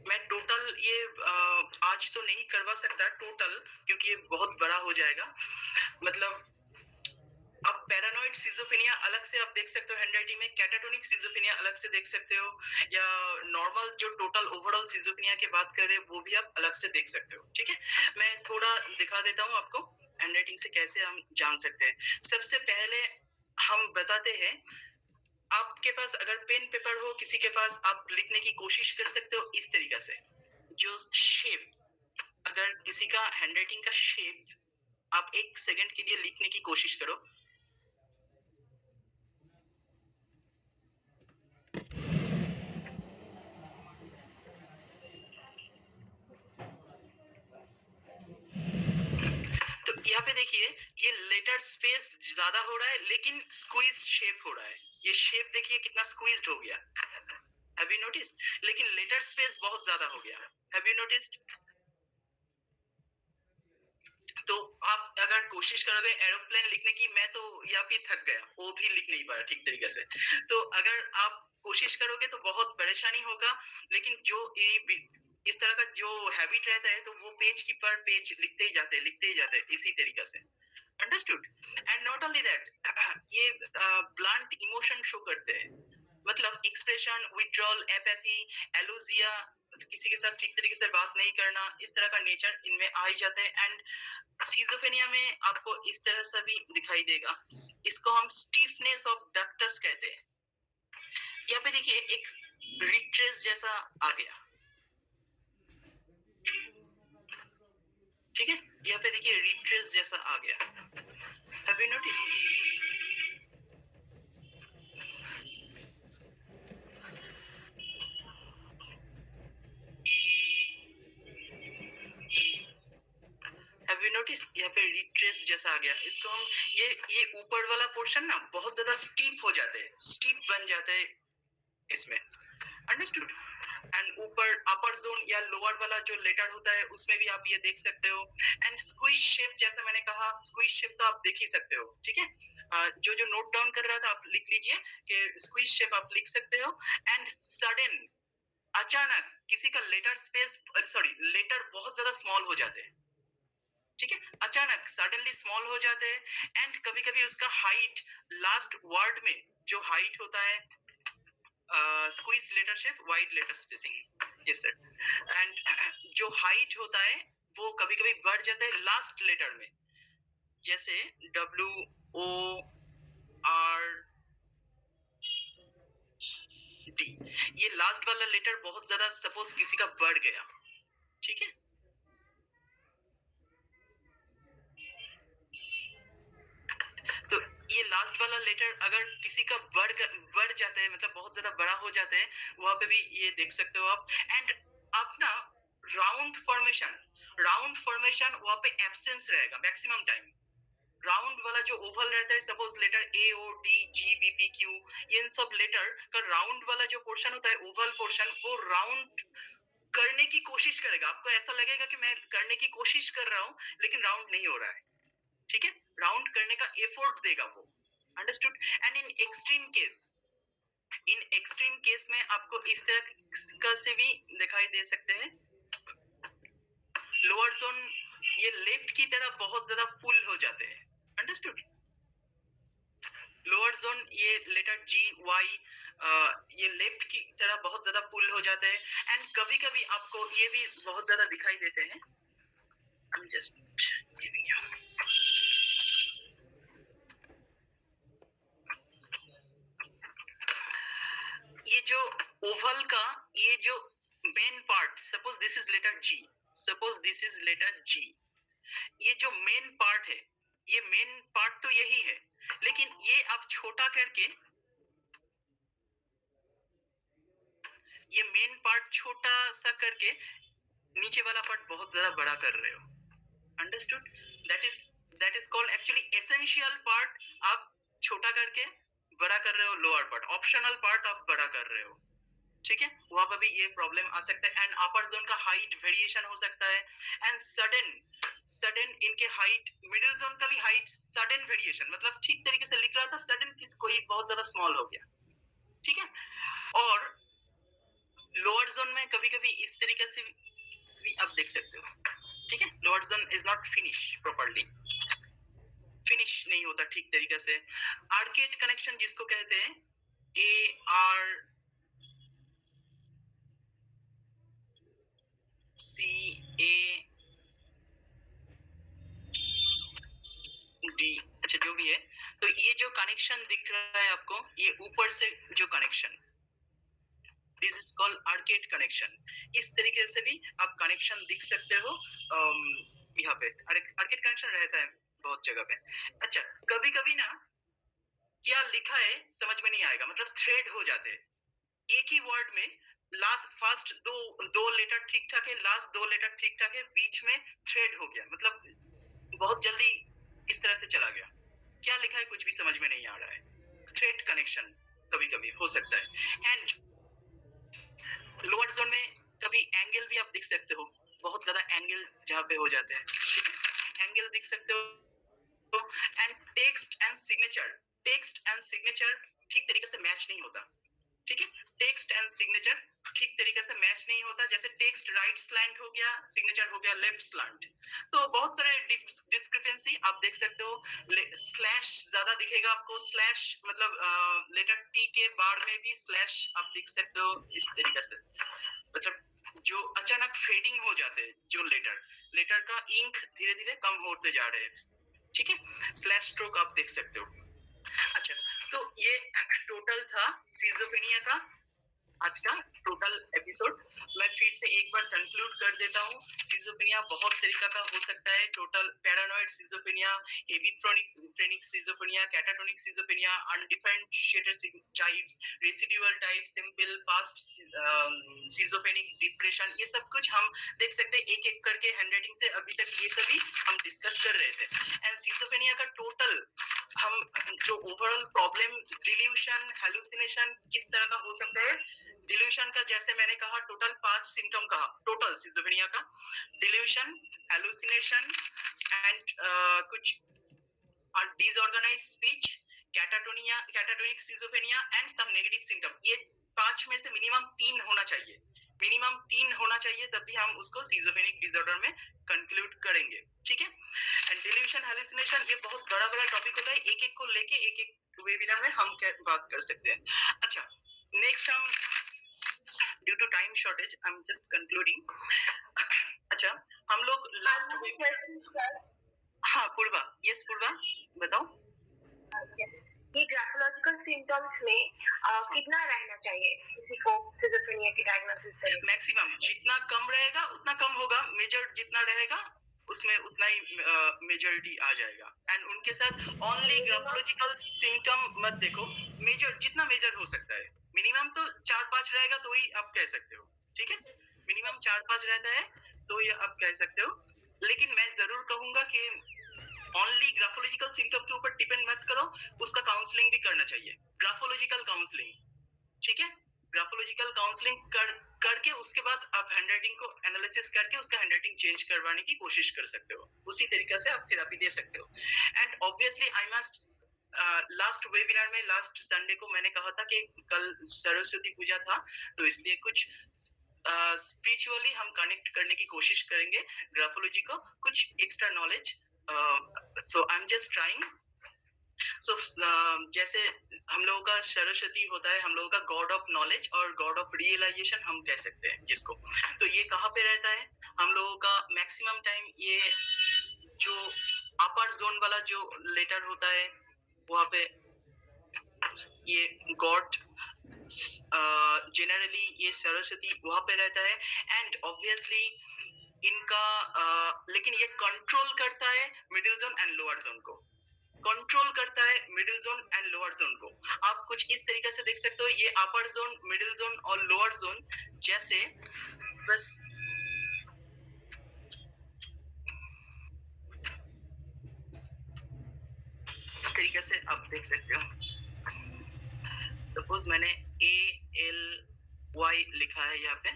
मैं टोटल ये आज तो नहीं करवा सकता टोटल, क्योंकि ये बहुत बड़ा हो जाएगा, मतलब आप पैरानॉइड सिजोफ्रेनिया अलग से आप देख सकते हो हैंडराइटिंग में, कैटाटोनिक सिजोफ्रेनिया अलग से देख सकते हो, या नॉर्मल जो टोटल ओवरऑल सिजोफ्रेनिया की बात कर रहे हैं वो भी आप अलग से देख सकते हो। ठीक है, मैं थोड़ा दिखा देता हूँ आपको हैंडराइटिंग से कैसे हम जान सकते हैं। सबसे पहले हम बताते हैं, आपके पास अगर पेन पेपर हो किसी के पास, आप लिखने की कोशिश कर सकते हो इस तरीके से। जो शेप, अगर किसी का हैंडराइटिंग का शेप आप 1 सेकंड के लिए लिखने की कोशिश करो। तो यहाँ पे देखिए, ये लेटर स्पेस ज्यादा हो रहा है लेकिन स्क्वीज शेप हो रहा है। ये शेप देखिए कितना स्क्वीज्ड हो गया, हैव यू नोटिस्ड? लेकिन लेटर स्पेस बहुत ज्यादा हो गया, हैव यू नोटिस्ड? तो आप अगर कोशिश करोगे एरोप्लेन लिखने की, मैं तो यहाँ पे थक गया, वो भी लिख नहीं पाया ठीक तरीके से। तो अगर आप कोशिश करोगे तो बहुत परेशानी होगा, लेकिन जो इस तरह का जो हैबिट रहता है तो वो पेज की पर पेज लिखते ही जाते इसी तरीके से। Understood? And not only that, ये ब्लंट इमोशन शो करते हैं, मतलब एक्सप्रेशन, विथड्रॉल, एपैथी, एलोजिया, किसी के साथ ठीक तरीके से बात नहीं करना, इस तरह का नेचर इनमें आ ही जाते हैं। एंड सिजोफ्रेनिया में आपको इस तरह से भी दिखाई देगा, इसको हम स्टीफनेस ऑफ डक्टस कहते हैं। यहाँ पे देखिए एक रिट्रेस जैसा आ गया, ठीक है, यहाँ पे देखिए रिट्रेस जैसा आ गया, have you notice? Have you notice? यहाँ पे रिट्रेस जैसा आ गया, इसको हम ये ऊपर वाला पोर्शन ना बहुत ज्यादा स्टीप हो जाते हैं, स्टीप बन जाते हैं इसमें, अंडरस्टूड? एंड ऊपर अपर जोन या लोअर वाला जो लेटर होता है उसमें भी आप ये देख सकते हो। एंड स्क्वीज शेप, जैसे मैंने कहा, स्क्वीज शेप तो आप देख ही सकते हो, ठीक है। जो जो नोट डाउन कर रहा था आप लिख लीजिए कि स्क्वीज शेप आप लिख सकते हो। एंड सडन, अचानक किसी का लेटर स्पेस, सॉरी, लेटर बहुत ज्यादा स्मॉल हो जाते हैं, ठीक है, अचानक सडनली स्मॉल हो जाते हैं। एंड कभी कभी उसका हाइट, लास्ट वर्ड में जो हाइट होता है, squeeze letter shape, wide letter spacing, yes sir. And जो हाइट होता है वो कभी कभी बढ़ जाता है लास्ट लेटर में, जैसे WORD, ये लास्ट वाला लेटर बहुत ज्यादा सपोज किसी का बढ़ गया, ठीक है, तो ये लास्ट वाला लेटर अगर किसी का बढ़ जाता है, मतलब बहुत ज्यादा बड़ा हो जाता है, वहां पे भी ये देख सकते हो आप। एंड आप ना राउंड फॉर्मेशन वहां पे एब्सेंस रहेगा मैक्सिमम टाइम। राउंड वाला जो ओवल रहता है, सपोज लेटर AOD GBPQ, इन सब लेटर का राउंड वाला जो पोर्शन होता है, ओवल पोर्शन, वो राउंड करने की कोशिश करेगा। आपको ऐसा लगेगा कि मैं करने की कोशिश कर रहा हूँ लेकिन राउंड नहीं हो रहा है, ठीक है, राउंड करने का एफर्ट देगा वो, understood? And in extreme case में आपको इस तरह का से भी दिखाई दे सकते हैं। लोअर जोन ये लेफ्ट की तरफ बहुत ज्यादा पुल हो जाते हैं, अंडरस्टूड? लोअर जोन ये लेटर GY, ये लेफ्ट की तरफ बहुत ज्यादा पुल हो जाते हैं। एंड कभी कभी आपको ये भी बहुत ज्यादा दिखाई देते हैं। I'm just giving you. ये जो ओवल का ये जो main part, suppose this is letter G, ये जो मेन पार्ट है, ये मेन पार्ट तो यही है, लेकिन ये आप छोटा करके, ये मेन पार्ट छोटा सा करके नीचे वाला पार्ट बहुत ज्यादा बड़ा कर रहे हो, understood? That is called actually essential part आप छोटा करके बड़ा कर रहे हो, लोअर पार्ट, ऑप्शनल पार्ट आप बड़ा कर रहे हो, ठीक है, वहां पर भी ये प्रॉब्लम आ सकता है। एंड अपर जोन का हाइट वेरिएशन हो सकता है। एंड सडन इनके हाइट, मिडिल जोन का भी हाइट सडन वेरिएशन, मतलब ठीक तरीके से लिख रहा था, सडन कोई बहुत ज्यादा स्मॉल हो गया, ठीक है। और लोअर जोन में कभी कभी इस तरीके से भी आप देख सकते हो, ठीक है, lower zone is not finish properly. Finish नहीं होता ठीक तरीके से। आर्केड कनेक्शन जिसको कहते हैं, ARCAD, अच्छा जो भी है, तो ये जो कनेक्शन दिख रहा है आपको, ये ऊपर से जो connection, this is called arcade connection. इस तरीके से भी आप कनेक्शन दिख सकते हो यहाँ पे। आर्केड कनेक्शन रहता है बहुत जगह पे। अच्छा, कभी कभी ना क्या लिखा है समझ में नहीं आएगा, मतलब थ्रेड हो जाते हैं एक ही वर्ड में। फर्स्ट दो लेटर ठीक ठाक है, लास्ट दो लेटर ठीक ठाक है, बीच में थ्रेड हो गया, मतलब बहुत जल्दी इस तरह से चला गया। क्या लिखा है कुछ भी समझ में नहीं आ रहा है। थ्रेड कनेक्शन कभी कभी हो सकता है। एंड लोअर जोन में कभी एंगल भी आप देख सकते हो, बहुत ज्यादा एंगल जहाँ पे हो जाते हैं, एंगल दिख सकते हो। एंड टेक्स्ट एंड सिग्नेचर ठीक तरीके से मैच नहीं होता, ठीक है। टेक्स्ट एंड सिग्नेचर ठीक तरीके से मैच नहीं होता। जैसे टेक्स्ट राइट स्लैंट हो गया, सिग्नेचर हो गया लेफ्ट स्लैंट, तो बहुत सारे डिस्क्रिपेंसी आप देख सकते हो। स्लैश ज्यादा दिखेगा आपको, स्लैश मतलब लेटर टी के बार में भी स्लैश आप देख सकते हो इस तरीके से, मतलब जो अचानक फेडिंग हो जाते हैं, जो लेटर का इंक धीरे धीरे कम होते जा रहे हैं, ठीक है। स्लैश स्ट्रोक आप देख सकते हो। अच्छा, तो ये टोटल था सिजोफ्रेनिया का आज का टोटल एपिसोड। मैं फिर से एक बार कंक्लूड कर देता हूँ। सिजोफ्रेनिया बहुत तरीका का हो सकता है। Total paranoid schizophrenia, hebephrenic schizophrenia, catatonic schizophrenia, undifferentiated types, residual type, simple, post schizophrenic, depression, ये सब कुछ हम देख सकते हैं एक एक करके हैंडराइटिंग से। अभी तक ये सभी हम डिस्कस कर रहे थे। एंड सिजोफ्रेनिया का टोटल हम जो ओवरऑल प्रॉब्लम, डिल्यूशन, हेलुसिनेशन किस तरह का हो सकता है। डिल्यूशन का जैसे मैंने कहा टोटल 5 सिम्टम कहा टोटल सिजोफ्रेनिया का, डिल्यूशन, हेलुसिनेशन एंड कुछ disorganized speech, catatonic schizophrenia and some negative symptom. ये 5 में से मिनिमम 3 होना चाहिए, तब भी हम उसको सिजोफ्रेनिक डिसऑर्डर में कंक्लूड करेंगे, ठीक है। एंड डिल्यूशन, हेलुसिनेशन ये बहुत बड़ा टॉपिक होता है, एक एक को लेके एक एक वेबिनार में हम बात कर सकते हैं। अच्छा, नेक्स्ट हम due to time shortage I am just concluding. अच्छा, हम लोग लास्ट हाँ पूर्वा, यस पूर्वा बताओ। ये ग्राफोलॉजिकल सिम्टम्स में कितना रहना चाहिए किसी को सिजोफ्रेनिया की डायग्नोसिस के लिए? मैक्सिमम जितना कम रहेगा उतना कम होगा, मेजर जितना रहेगा उसमें उतना ही मेजॉरिटी आ जाएगा। एंड उनके साथ ओनली ग्राफोलॉजिकल सिम्टम मत देखो, मेजर जितना मेजर हो सकता है। मिनिमम तो 4-5 रहेगा तो ही आप कह सकते हो, ठीक है। मिनिमम 4-5 रहता है तो ये आप कह सकते हो। लेकिन मैं जरूर कहूंगा कि ओनली ग्राफोलॉजिकल सिम्टम के ऊपर डिपेंड मत करो, उसका काउंसलिंग भी करना चाहिए, ग्राफोलॉजिकल काउंसलिंग, ठीक है। ग्राफोलॉजिकल काउंसलिंग करके उसके बाद आप हैंडराइटिंग को एनालिसिस करके उसका हैंडराइटिंग चेंज करवाने की कोशिश कर सकते हो, उसी तरीके से आप थेरेपी दे सकते हो। And obviously I must last webinar में लास्ट संडे को मैंने कहा था कि कल सरस्वती पूजा था, तो इसलिए कुछ स्पिरिचुअली हम कनेक्ट करने की कोशिश करेंगे ग्राफोलॉजी को, कुछ extra knowledge. So I am just trying. So जैसे हम लोगों का सरस्वती होता है, हम लोगों का गॉड ऑफ नॉलेज और गॉड ऑफ रियलाइजेशन हम कह सकते हैं जिसको। तो ये कहाँ पे रहता है हम लोगों का मैक्सिमम टाइम, ये जो अपर जोन वाला जो लेटर होता है वहाँ पे ये गॉड जनरली ये सरस्वती वहाँ पे रहता है। एंड ऑब्वियसली इनका लेकिन ये कंट्रोल करता है middle zone and lower zone को, कंट्रोल करता है middle zone and lower zone को। आप कुछ इस तरीके से देख सकते हो, ये अपर जोन, मिडिल जोन और लोअर जोन जैसे, बस इस तरीके से आप देख सकते हो। सपोज मैंने ALY लिखा है यहाँ पे,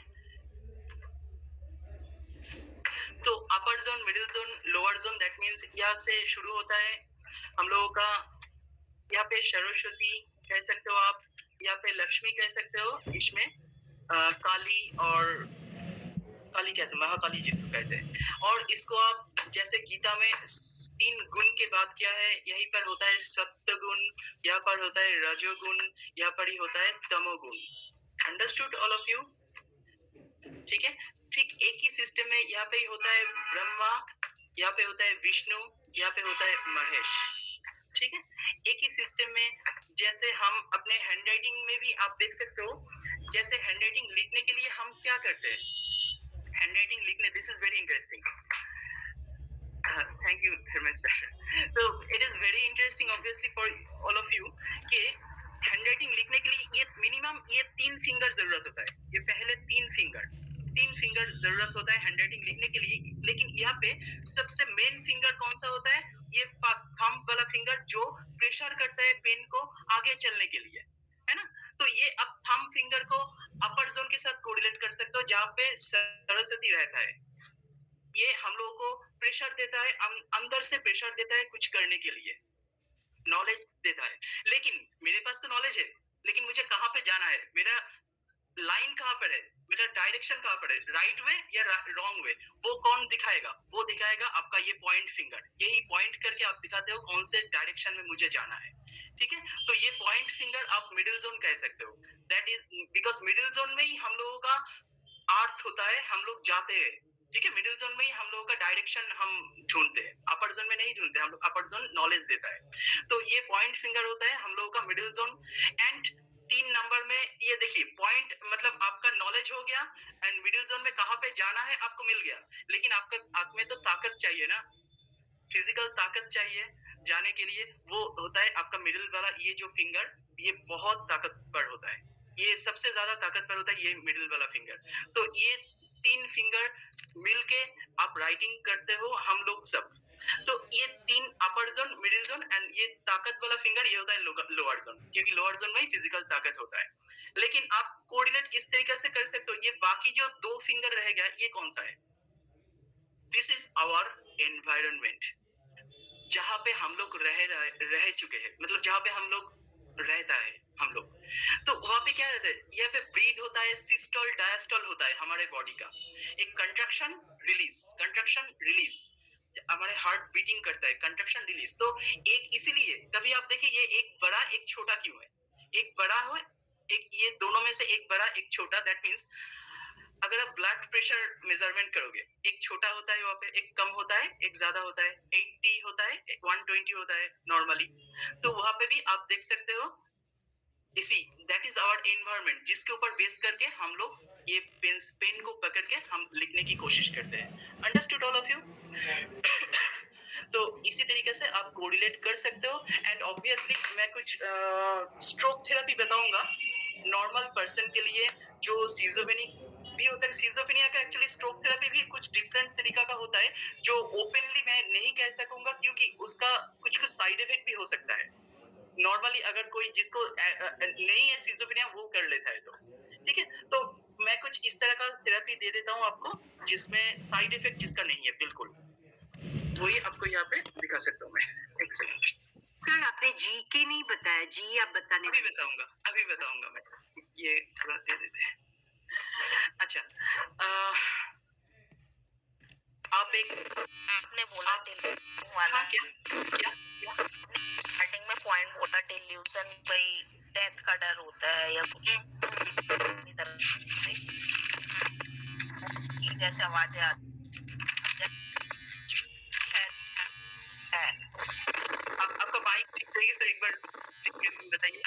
तो अपर zone, middle zone, lower zone, that means यहाँ से शुरू होता है हम लोगों का। यहाँ पे सरस्वती कह सकते हो आप, यहाँ पे लक्ष्मी कह सकते हो, इसमें काली और काली कैसे, महाकाली जिसको कहते हैं। और इसको आप जैसे गीता में तीन गुण के बात किया है, यहीं पर होता है सत्य गुण, यहाँ पर होता है रजोगुण, यहाँ पर ही होता है तमोगुण। Understood all of you? ठीक है, ठीक एक ही सिस्टम में यहाँ पे ही होता है ब्रह्मा, यहाँ पे होता है विष्णु, यहाँ पे होता है महेश। ठीक है, एक ही सिस्टम में। जैसे हम अपने हैंडराइटिंग में भी आप देख सकते हो, जैसे हैंडराइटिंग लिखने के लिए हम क्या करते हैं, हैंडराइटिंग लिखने, this is very interesting. Thank you Dharmesh sir. So it is very interesting obviously for all of you कि हैंडराइटिंग लिखने के लिए ये मिनिमम ये 3 फिंगर जरूरत होता है। ये पहले 3 फिंगर जरूरत होता है हैंडराइटिंग लिखने के लिए। लेकिन यहाँ पे सबसे मेन फिंगर कौन सा होता है, ये फर्स्ट थंब वाला फिंगर जो प्रेशर करता है पेन को आगे चलने के लिए, है ना। तो ये अब थंब फिंगर को अपर जोन के साथ कोरिलेट कर सकते हो, जहाँ पे सरस्वती रहता है। ये हम लोगों को प्रेशर देता है, अंदर से प्रेशर देता है कुछ करने के लिए, नॉलेज देता है। लेकिन मेरे पास तो नॉलेज है, लेकिन मुझे कहाँ पे जाना है, मेरा लाइन कहाँ पर है, मेरा डायरेक्शन कहाँ पर है, राइट वे या रॉन्ग वे, वो कौन दिखाएगा? वो दिखाएगा आपका ये पॉइंट फिंगर। यही पॉइंट करके आप दिखाते हो कौन से डायरेक्शन में मुझे जाना है। ठीक है, तो ये पॉइंट फिंगर आप मिडिल जोन कह सकते हो। That is because middle zone में ही हम लोगों का अर्थ होता है, हम लोग जाते हैं। ठीक है, मिडिल जोन में ही हम लोगों का डायरेक्शन हम ढूंढते हैं, अपर जोन में नहीं ढूंढते हम लोग। अपर जोन नॉलेज देता है, तो ये पॉइंट फिंगर होता है हम लोगों का मिडिल जोन। एंड 3 नंबर में ये देखिए पॉइंट मतलब आपका नॉलेज हो गया, एंड मिडिल जोन में कहाँ पे जाना है आपको मिल गया। लेकिन आपका आप में तो ताकत चाहिए ना, फिजिकल ताकत चाहिए जाने के लिए, वो होता है आपका मिडिल वाला ये जो फिंगर, ये बहुत ताकतवर होता है, ये सबसे ज्यादा ताकतवर होता है ये मिडिल वाला फिंगर। तो ये 3 फिंगर मिलके आप राइटिंग करते हो हम लोग सब। तो ये 3 अपर जोन, मिडिल जोन एंड ये ताकत वाला फिंगर, ये होता है लोअर जोन, क्योंकि लोअर जोन में ही फिजिकल ताकत होता है। लेकिन आप कोऑर्डिनेट इस तरीके से कर सकते हो, ये बाकी जो 2 फिंगर रह गया, ये कौन सा है? दिस इज आवर एनवायरनमेंट, जहाँ पे हम लोग रह चुके हैं, मतलब जहाँ पे हम लोग रहता है हम लोग। तो वहाँ पे क्या रहता है, यहाँ पे ब्रीथ होता है, सिस्टोल डायस्टोल होता है हमारे बॉडी का, एक कंट्रैक्शन रिलीज, हमारे हार्ट बीटिंग करता है, कंट्रैक्शन रिलीज। तो एक इसीलिए कभी आप देखिए ये एक बड़ा एक छोटा क्यों है, एक बड़ा हो एक, ये दोनों में से एक बड़ा एक छोटा, दैट मीन्स अगर आप ब्लड प्रेशर मेजरमेंट करोगे, एक छोटा होता है वहाँ पे, एक कम होता है, एक ज्यादा होता है, 80 होता है, 120 होता है नॉर्मली। तो वहाँ पे भी आप देख सकते हो इसी, दैट इज आवर एनवायरनमेंट, जिसके ऊपर बेस करके हम लोग ये पेन को पकड़ के हम लिखने की कोशिश करते हैं। Understood all of you? तो इसी तरीके से आप कोरिलेट कर सकते हो। एंड ऑब्वियसली मैं कुछ स्ट्रोक थेरेपी बताऊंगा नॉर्मल पर्सन के लिए, जो सीजोफ्रेनिक भी हो सकता है। सीजोफ्रेनिया का एक्चुअली स्ट्रोक थेरेपी भी कुछ डिफरेंट तरीका का होता है, जो ओपनली मैं नहीं कह सकूंगा, क्योंकि उसका कुछ साइड इफेक्ट भी हो सकता है। नॉर्मली अगर कोई जिसको नहीं है सीजोफ्रेनिया, वो कर लेता है तो ठीक है। तो मैं कुछ इस तरह का थेरेपी दे देता हूँ आपको, जिसमें साइड इफेक्ट जिसका नहीं है बिल्कुल, वही आपको यहाँ पे दिखा सकता हूँ मैं। एक सेकंड सर, आपने जी के नहीं बताया, जी आप बताने। अभी बताऊंगा मैं, ये थोड़ा दे देते हैं। अच्छा, आप एक आपने बोला वाला, हाँ, क्या स्टार्टिंग में पॉइंट बोला डिल्यूजन, भाई डेथ का डर होता है या कुछ जैसे आवाजें आती है। आपका माइक ठीक तरीके से एक बार चेक करके बताइए,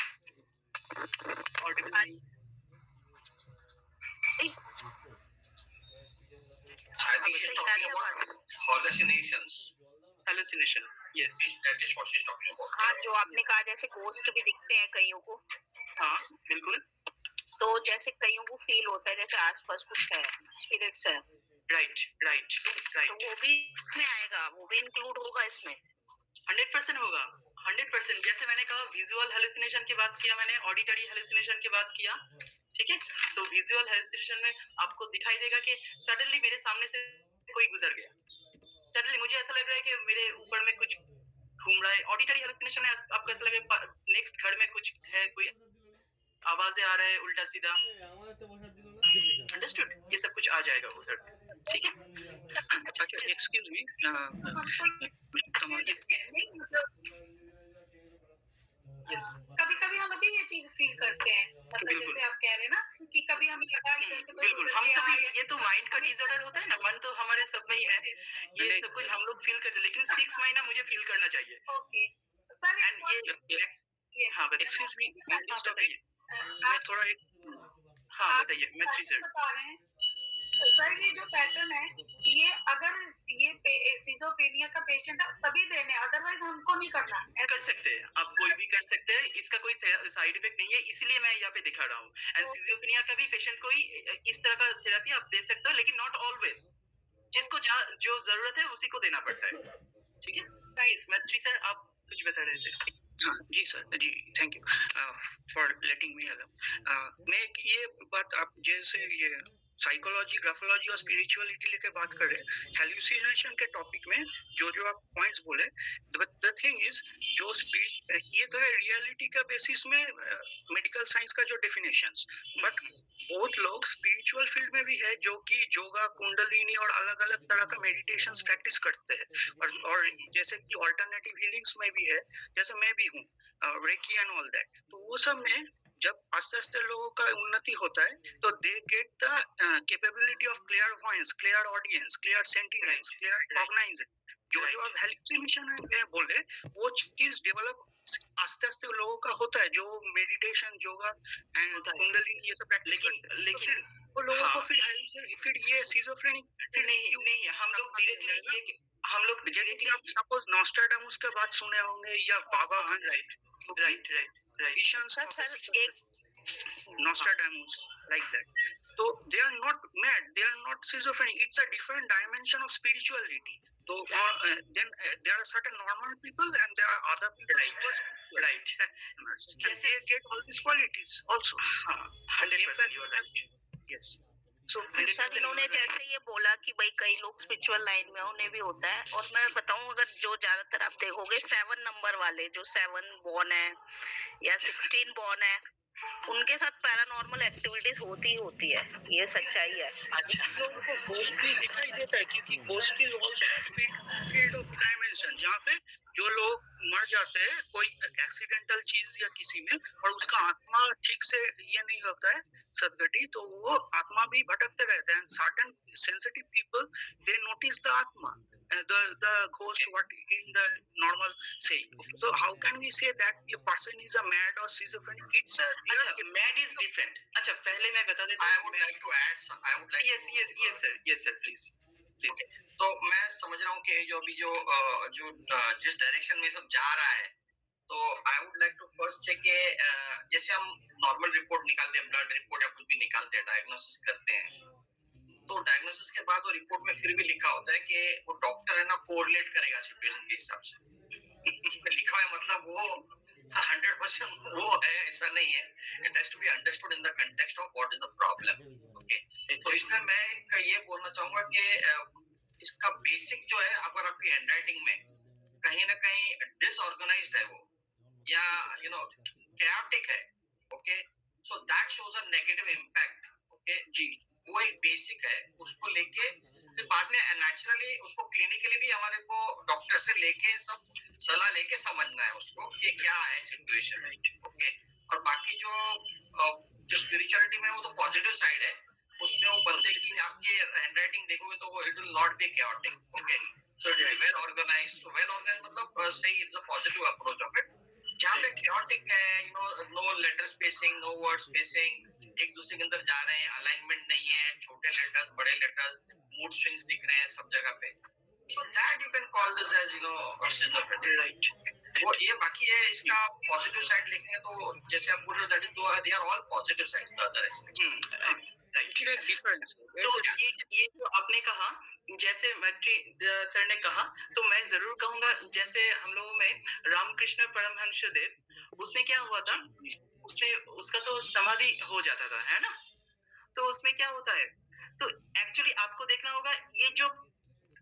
ऑडिबल नहीं। I think she's talking about hallucinations. Hallucination, yes. That is what she's talking about. हाँ, जो आपने कहा जैसे गोस्ट भी दिखते हैं कईयों को। हाँ, बिल्कुल। तो जैसे कईयों को फील होता है जैसे आसपास कुछ है, स्पिरिट्स है। राइट। तो वो भी इसमें आएगा, वो भी इंक्लूड होगा इसमें। 100% होगा, 100%। जैसे मैंने कहा विजुअल हेलुसिनेशन की बात किया, मैंने ऑडिटरी हेलुसिनेशन की बात किया, ठीक है। तो विजुअल हेलुसिनेशन में आपको दिखाई देगा कि सडनली मेरे सामने से कोई गुजर गया, सडनली मुझे ऐसा लग रहा है कि मेरे ऊपर में कुछ घूम रहा है। ऑडिटरी हेलुसिनेशन में आपको ऐसा लगे नेक्स्ट घर में कुछ है, कोई आवाजें आ रहा है उल्टा सीधा। अंडरस्टूड? ये सब कुछ आ जाएगा उधर, ठीक है। अच्छा, एक्सक्यूज मी, नहीं मतलब कभी कभी हम अभी ये चीज फील करते हैं, मतलब जैसे आप कह रहे हैं ना कि कभी हमें लगा इधर से कोई बिल्कुल, गुजर हम के सभी, आया, ये तो माइंड का डिसऑर्डर होता है ना, मन तो हमारे सब में ही है, ये सब कुछ हम लोग फील करते हैं, लेकिन 6 महीना मुझे फील करना चाहिए। ओके सर एंड ये हाँ बताइए। एक्सक्यूज मी, हाँ बताइए, मैं थोड़ा हाँ बताइए, मैत्री सर। बता रहे हैं सर ये जो पैटर्न है, ये अगर ये सिजोफ्रेनिया का पेशेंट है तभी देने, अदरवाइज हमको नहीं करना। कर सकते हैं, आप कोई भी कर सकते हैं, इसका कोई साइड इफेक्ट नहीं है, इसलिए मैं यहाँ पे दिखा रहा हूँ। एंड सिजोफ्रेनिया का भी पेशेंट को इस तरह का थेरेपी आप दे सकते हो, लेकिन नॉट ऑलवेज, जिसको जो जरूरत है उसी को देना पड़ता है, ठीक है। मैत्री सर आप कुछ बता रहे थे। हाँ जी सर, जी thank you for letting me allow. मैं ये बात, आप जैसे ये साइकोलॉजी, ग्राफोलॉजी और स्पिरिचुअलिटी लेके बात कर रहे हैं, हेल्यूसिनेशन के टॉपिक में जो आप पॉइंट्स बोले, द थिंग इज जो ये तो है रियलिटी का बेसिस में मेडिकल साइंस का जो डेफिनेशंस, बट बहुत लोग स्पिरिचुअल फील्ड में भी है जो कि योगा, कुंडलिनी और अलग अलग तरह का मेडिटेशंस प्रैक्टिस करते हैं, और जैसे कि अल्टरनेटिव हीलिंग्स में भी है, जैसे मैं भी हूँ, रेकी एंड ऑल दैट। तो वो सब में जब आस्ते आस्ते लोगों का उन्नति होता है तो they get the capability of clear voice, clear audience, clear sentiments, clear cognization. जो आप हेल्यूसिनेशन में बोले वो चीज डेवलप आस्ते आस्ते लोगों का होता है, जो मेडिटेशन, योगा एंड कुंडलिनी ये सब प्रैक्टिस, लेकिन वो लोगों को फिर ये सिजोफ्रेनिक नहीं, हम लोग डायरेक्टली आप सपोज नॉस्ट्राडामस का बात सुने होंगे या बाबा, राइट सर एक Nostradamus, like that. So they are not mad, they are not schizophrenic. It's a different dimension of spirituality. So then there are certain normal people and there are other people. Right. And they get all these qualities also. 100% you are right. Yes. So sir इन्होंने जैसे ये बोला कि भाई कई लोग spiritual line में उन्हें भी होता है, और मैं बताऊं अगर जो ज्यादातर आप देखोगे 7 नंबर वाले, जो 7 बॉर्न है या 16 बॉर्न है, उनके साथ पैरानॉर्मल एक्टिविटीज होती है, ये सच्चाई है। अच्छा, लोगों को घोस्ट दिखाई देता है क्योंकि ghost is also field of dimension, जहाँ पे जो लोग मर जाते हैं कोई एक्सीडेंटल चीज या किसी में, और उसका आत्मा ठीक से ये नहीं होता है सदगति, तो वो आत्मा भी भटकते रहते हैं। Certain sensitive people they notice the आत्मा, the ghost, what in the normal saying. So how can we say that a person is a mad or schizophrenic? It's a mad is different. अच्छा, पहले मैं बता देता हूँ, I would like to add yes sir please. तो मैं समझ रहा हूँ कि जो अभी जो जिस डायरेक्शन में सब जा रहा है, तो I would like to first से कि जैसे हम नॉर्मल रिपोर्ट निकालते हैं, ब्लड रिपोर्ट या कुछ भी निकालते हैं, डायग्नोसिस करते हैं, तो डायग्नोसिस के बाद वो रिपोर्ट में फिर भी लिखा होता है कि वो डॉक्टर है ना कोरिलेट करेगा सिचुएशन के हिसाब से। लिखा है मतलब वो 100% वो है ऐसा नहीं है, it has to be understood in the context of what is the problem. Okay, तो इसमें मैं ये बोलना चाहूंगा कि इसका बेसिक जो है, अगर आपकी हैंडराइटिंग में कहीं ना कहीं डिसऑर्गेनाइज्ड है वो, या यू नो chaotic है, okay, so that shows a negative impact. Okay जी, वो एक बेसिक है, उसको लेके फिर बाद में नेचुरली उसको क्लिनिकली भी हमारे को डॉक्टर से लेके सब सलाह लेके समझना है उसको कि क्या है सिचुएशन है। ओके, और बाकी जो स्पिरिचुअलिटी में वो तो पॉजिटिव साइड है, उसमें वो बंदे की आपकी हैंडराइटिंग देखोगे तो वो it will not be chaotic। Okay, so it is well organized. So well organized मतलब सही, it's a positive approach of it. जहाँ पे chaotic है, you know, no letter spacing, no word spacing, एक दूसरे के अंदर जा रहे हैं, अलाइनमेंट नहीं है, छोटे लेटर्स, बड़े लेटर्स, मूड स्विंग्स दिख रहे हैं सब जगह पे, so that you can call this as, you know, schizophrenia, right? वो ये बाकी है, इसका पॉजिटिव साइड लिखेंगे तो जैसे आप बोल रहे हो, that is they are all positive sides, the other aspects. Difference. तो ये जो आपने कहा, जैसे मैत्री सर ने कहा, तो मैं जरूर कहूंगा, जैसे हम लोगों में रामकृष्ण परमहंस देव, उसने क्या हुआ था, उसका तो समाधि हो जाता था, है ना? तो उसमें क्या होता है, तो एक्चुअली आपको देखना होगा, ये जो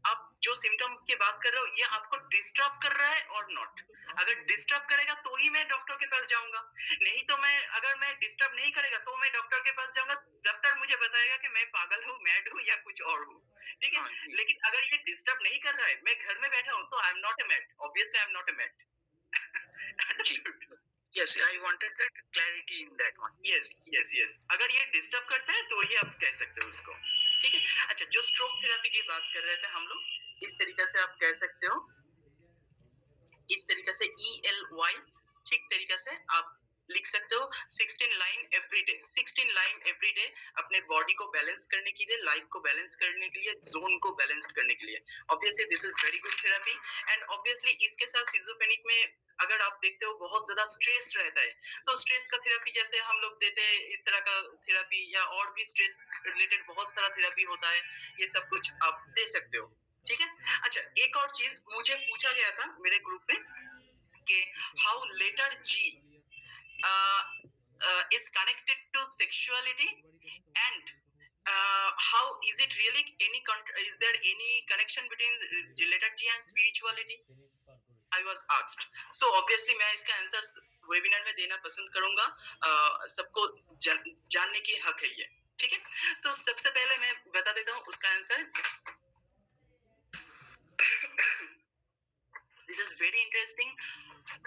आप जो सिम्टम की बात कर रहे हो, ये आपको डिस्टर्ब कर रहा है और नॉट। अगर डिस्टर्ब करेगा तो ही मैं डॉक्टर के पास जाऊंगा, नहीं तो अगर मैं डिस्टर्ब नहीं करेगा तो मैं डॉक्टर के पास जाऊंगा, डॉक्टर मुझे बताएगा कि मैं पागल हूँ, मैड हूँ या कुछ और हूँ, ठीक है, लेकिन अगर ये डिस्टर्ब नहीं कर रहा है, मैं घर में बैठा हूँ, तो I am not a mat, obviously I am not a mat. Yes, I wanted that clarity in that one. yes. अगर ये डिस्टर्ब करता है तो ये आप कह सकते हो उसको, ठीक है. अच्छा, जो स्ट्रोक थेरेपी की बात कर रहे थे हम लोग, इस तरीके से आप कह सकते हो, इस तरीके से ELY, ठीक तरीके से आप लिख सकते हो. 16 line every day, 16 line every day, अपने बॉडी को बैलेंस करने के लिए, लाइफ को बैलेंस करने के लिए, जोन को बैलेंस करने के लिए. Obviously this is very good therapy. And obviously इसके साथ सिजोफ्रेनिक में अगर आप देखते हो बहुत ज्यादा स्ट्रेस रहता है, तो स्ट्रेस का थेरेपी जैसे हम लोग देते हैं, इस तरह का थेरेपी, या और भी स्ट्रेस रिलेटेड बहुत सारा थेरेपी होता है, ये सब कुछ आप दे सकते हो, ठीक है. अच्छा, एक और चीज मुझे पूछा गया था मेरे ग्रुप में कि how later G is connected to sexuality, and how is it really is there any connection between letter G and spirituality? I was asked. So obviously मैं इसका आंसर वेबिनार में देना पसंद करूंगा. सबको जानने की हक है ये, ठीक है. तो सबसे पहले मैं बता देता हूँ उसका answer. This is very interesting.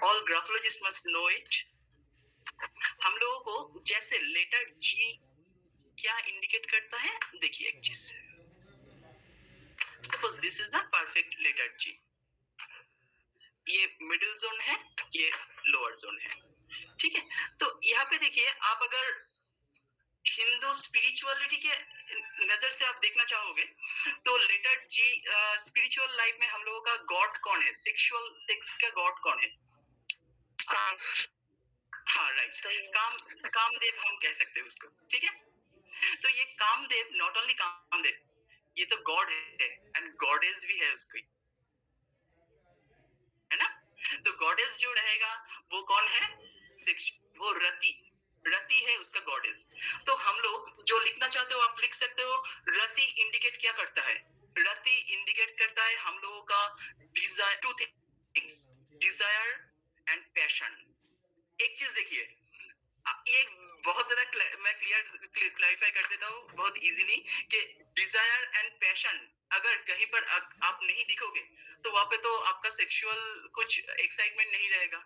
All graphologists must know it. हम लोगों को जैसे लेटर G क्या इंडिकेट करता है, देखिए एक चीज. Suppose this is the perfect letter G. ये मिडिल जोन है, ये लोअर जोन है, ठीक है. तो यहाँ पे देखिए, आप अगर हिंदू स्पिरिचुअलिटी के नजर से आप देखना चाहोगे, तो लेटर G स्पिरिचुअल लाइफ में हम लोगों का गॉड कौन है, सेक्सुअल सेक्स का गॉड कौन है? हाँ, राइट. कामदेव हम कह सकते हैं उसको, ठीक है. तो ये कामदेव, नॉट ओनली कामदेव, ये तो गॉड है, एंड गॉडेस भी है उसकी, है ना. तो गॉडेस जो रहेगा वो कौन है, वो रति है उसका गॉडेस. तो हम लोग जो लिखना चाहते हो आप लिख सकते हो. रति इंडिकेट क्या करता है, रति इंडिकेट करता है हम लोगों का desire, two things, desire and passion. एक चीज देखिए, ये बहुत ज्यादा मैं क्लैरिफाई कर देता हूँ बहुत इजीली कि डिजायर एंड पैशन अगर कहीं पर आप नहीं दिखोगे, तो वहां पे तो आपका सेक्सुअल कुछ एक्साइटमेंट नहीं रहेगा,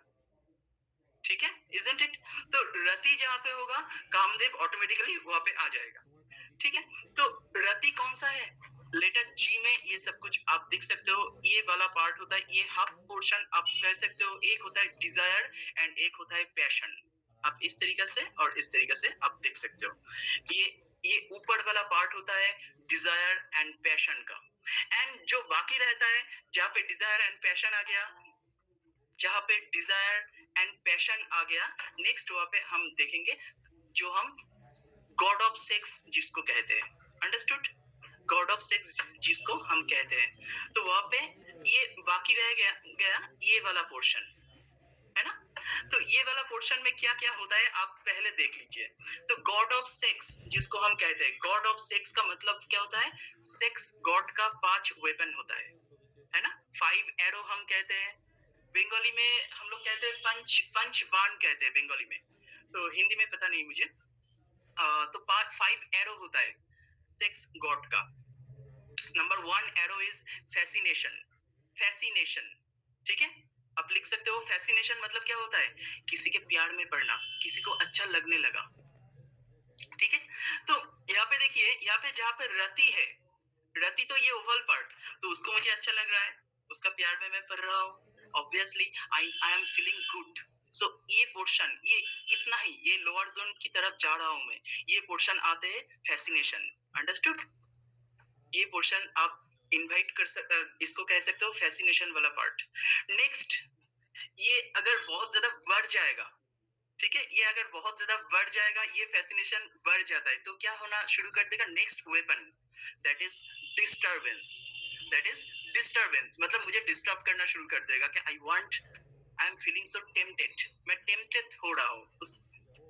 ठीक है, isn't it? तो रति जहाँ पे होगा, कामदेव ऑटोमेटिकली वहां पे आ जाएगा, ठीक है. तो रति कौन सा है, लेटर G में ये सब कुछ आप देख सकते हो. ये वाला पार्ट होता है, ये हाफ पोर्शन आप कह सकते हो. एक होता है डिजायर एंड एक होता है पैशन. आप इस तरीके से और इस तरीके से आप देख सकते हो. ये ऊपर वाला पार्ट होता है डिजायर एंड पैशन का. एंड जो बाकी रहता है, जहाँ पे डिजायर एंड पैशन आ गया, जहाँ पे डिजायर एंड पैशन आ गया, नेक्स्ट वहाँ पे हम देखेंगे जो हम गॉड ऑफ सेक्स जिसको कहते हैं, अंडरस्टूड, गॉड ऑफ सेक्स जिसको हम कहते हैं. तो वहाँ पे ये बाकी रह गया ये वाला पोर्शन, है ना. तो ये वाला पोर्शन में क्या क्या होता है आप पहले देख लीजिए. तो गॉड ऑफ सेक्स जिसको हम कहते हैं, गॉड ऑफ सेक्स का मतलब क्या होता है, सेक्स गॉड का 5 वेपन होता है ना. 5 एरो हम कहते हैं, बंगाली में हम लोग कहते हैं पंच बाण कहते हैं बंगाली में, तो हिंदी में पता नहीं मुझे. तो 5 एरो होता है सेक्स गॉड का. नंबर 1 एरो इज फैसिनेशन, ठीक है. आप लिख सकते हो फैसिनेशन मतलब क्या होता है, किसी के प्यार में पड़ना, किसी को अच्छा लगने लगा, ठीक है. तो यहाँ पे देखिए, यहाँ पे जहाँ पे रति है, रति तो ये ओवल पार्ट, तो उसको मुझे अच्छा लग रहा है, उसका प्यार में मैं पड़ रहा हूँ, obviously I am feeling good. So ये पोर्शन, ये इतना ही, ये लोअर जोन की तरफ जा रहा हूँ मैं, ये पोर्शन आते हैं फैसिनेशन, अंडरस्टूड. ये पोर्शन आप इनवाइट इसको कह सकते हो फैसिनेशन वाला पार्ट. नेक्स्ट, ये अगर बहुत ज्यादा बढ़ जाएगा, ठीक है, ये अगर बहुत ज्यादा बढ़ जाएगा, ये फैसिनेशन बढ़ जाता है, तो क्या होना शुरू कर देगा, next weapon, that is disturbance. मतलब मुझे डिस्टर्ब करना शुरू कर देगा कि आई एम फीलिंग सो टेम्पटेड, मैं टेम्पटेड हो रहा हूँ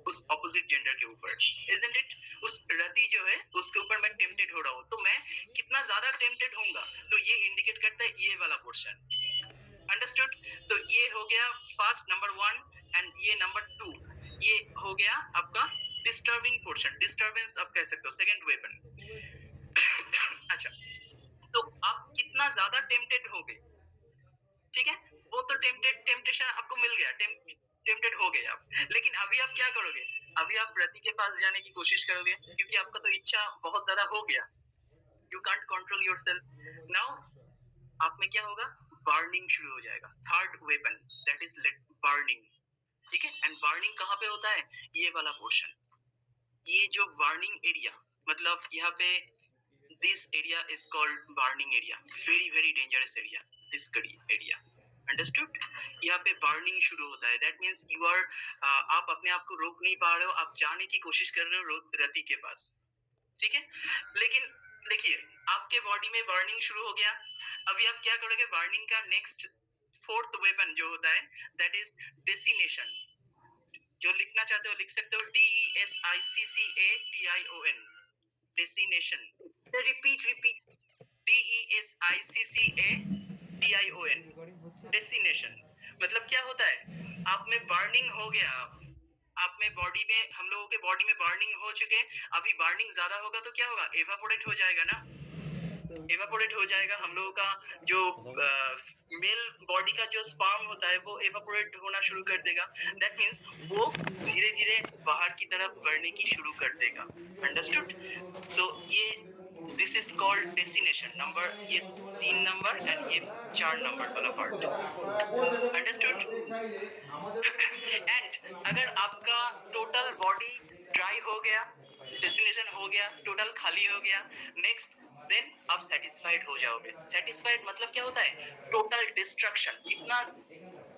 उस ऑपोजिट जेंडर के ऊपर, isn't it? उस रति जो है उसके ऊपर मैं टेम्पटेड हो रहा हूँ. तो मैं कितना ज्यादा टेम्पटेड होऊंगा, तो ये इंडिकेट करता है ये वाला पोर्शन, अंडरस्टूड. तो ये हो गया फर्स्ट, नंबर 1, एंड ये नंबर 2, ये हो गया आपका डिस्टर्बिंग पोर्शन, डिस्टर्बेंस आप कह सकते हो, सेकंड वेपन. अच्छा, आप कितना ज्यादा टेम्पटेड हो गए, ठीक है, वो तो टेम्पटेशन आपको मिल गया, टेम्पटेड हो गए आप, लेकिन अभी आप क्या करोगे, अभी आप रति के पास जाने की कोशिश करोगे क्योंकि आपका तो इच्छा बहुत ज्यादा हो गया, you can't control yourself now, आप में क्या होगा, बर्निंग शुरू हो जाएगा, third weapon that is burning, ठीक है, एंड बर्निंग कहाँ पे होता है, ये वाला पोर्शन, ये जो बर्निंग एरिया, मतलब यहाँ पे this area is called burning area, very very dangerous area, this area, understood, यहाँ पे बर्निंग शुरू होता है, दैट मींस यू आर, आप अपने आप को रोक नहीं पा रहे हो, आप जाने की कोशिश कर रहे हो रति के पास, ठीक है, लेकिन देखिए आपके बॉडी में बर्निंग शुरू हो गया, अभी आप क्या करोगे, बर्निंग का नेक्स्ट फोर्थ वेपन जो होता है दैट इज डेसिनेशन, जो लिखना चाहते हो लिख सकते हो, DESICCATION, डेसिनेशन, रिपीट DESICCATION, डेसिनेशन, मतलब क्या होता है, आप में बर्निंग हो गया, आप में बॉडी में, हम लोगों के बॉडी में बर्निंग हो चुके, अभी बर्निंग ज्यादा होगा तो क्या होगा, एवापोरेट हो जाएगा ना, एवापोरेट हो जाएगा, हम लोगों का जो मेल बॉडी का जो स्पर्म होता है वो एवापोरेट होना शुरू कर देगा, दैट मींस वो धीरे धीरे बाहर की तरफ बढ़ने की शुरू कर देगा, अंडरस्टूड, सो ये दिस इज कॉल्ड डेसिनेशन नंबर, ये 3 नंबर एंड ये 4 नंबर वाला पार्ट, अंडरस्टूड, एंड अगर आपका टोटल बॉडी ड्राई हो गया, डेसिनेशन हो गया, टोटल खाली हो गया, नेक्स्ट देन आप सेटिस्फाइड हो जाओगे, सेटिस्फाइड मतलब क्या होता है, टोटल डिस्ट्रक्शन, इतना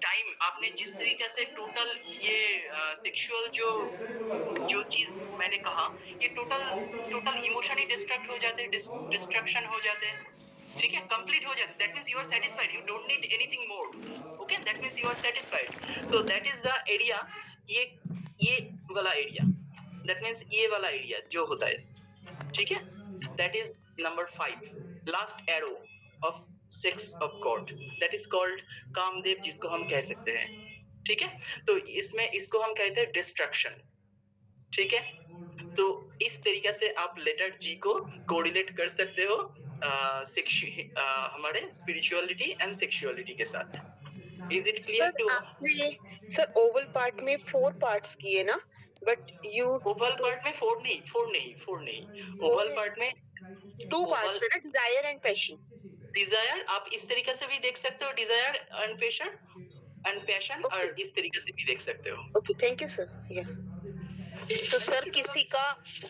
टाइम आपने जिस तरीके से टोटल ये सेक्सुअल जो चीज मैंने कहा, ये टोटल इमोशन ही डिस्ट्रक्ट हो जाते हैं, डिस्ट्रक्शन हो जाते हैं, ठीक है, कंप्लीट हो जाते, that means you are satisfied, you don't need anything more, okay, that means you are satisfied, so that is the area, ये वाला एरिया, दैट मींस ये वाला एरिया जो होता है, ठीक है, that is number 5, last arrow of sex of god, that is called Kamdev, जिसको हम कह सकते हैं, ठीक है, तो इसमें इसको हम कहते हैं डिस्ट्रक्शन, ठीक है, तो इस तरीके से आप लेटर जी को कोरिलेट कर सकते हो हमारे स्पिरिचुअलिटी एंड सेक्सुअलिटी के साथ, इज इट क्लियर टू आपने सर ओवल पार्ट में 4 पार्ट्स किए ना, बट यू ओवल पार्ट में 4 नहीं, ओवल पार्ट में 2 पार्ट्स है ना, डिजायर एंड पैशन, डिजायर आप इस तरीके से भी देख सकते हो, डिजायर एंड पैशन Okay. और इस तरीके से भी देख सकते हो, ओके, थैंक यू सर, तो सर किसी का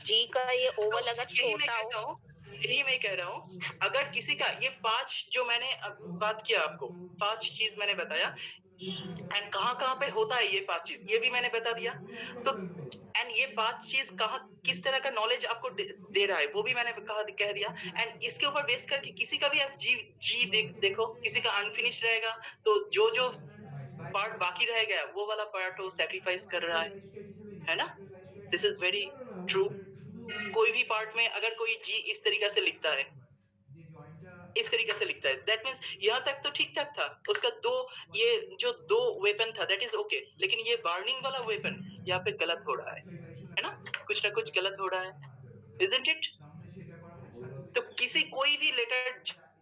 जी का ये ओवल अगर छोटा हो, यही मैं कह रहा हूँ, अगर किसी का ये 5 जो मैंने बात किया आपको, 5 चीज मैंने बताया, एंड कहाँ पे होता है ये 5 चीज, ये भी मैंने बता दिया, तो एंड ये 5 चीज कहाँ किस तरह का नॉलेज आपको दे रहा है वो भी मैंने कह दिया, एंड इसके ऊपर बेस करके किसी का भी आप जी देखो, किसी का अनफिनिश रहेगा, तो जो पार्ट बाकी रह गया वो वाला पार्ट वो सैक्रिफाइस कर रहा है ना, दिस इज वेरी ट्रू, कोई भी पार्ट में अगर कोई जी इस तरीके से लिखता है, दैट मींस यहाँ तक तो ठीक ठाक था, उसका ये जो 2 वेपन था दैट इज ओके, लेकिन ये बर्निंग वाला वेपन यहाँ पे गलत हो रहा है ना, कुछ ना कुछ गलत हो रहा है, इजंट इट, तो कोई भी लेटर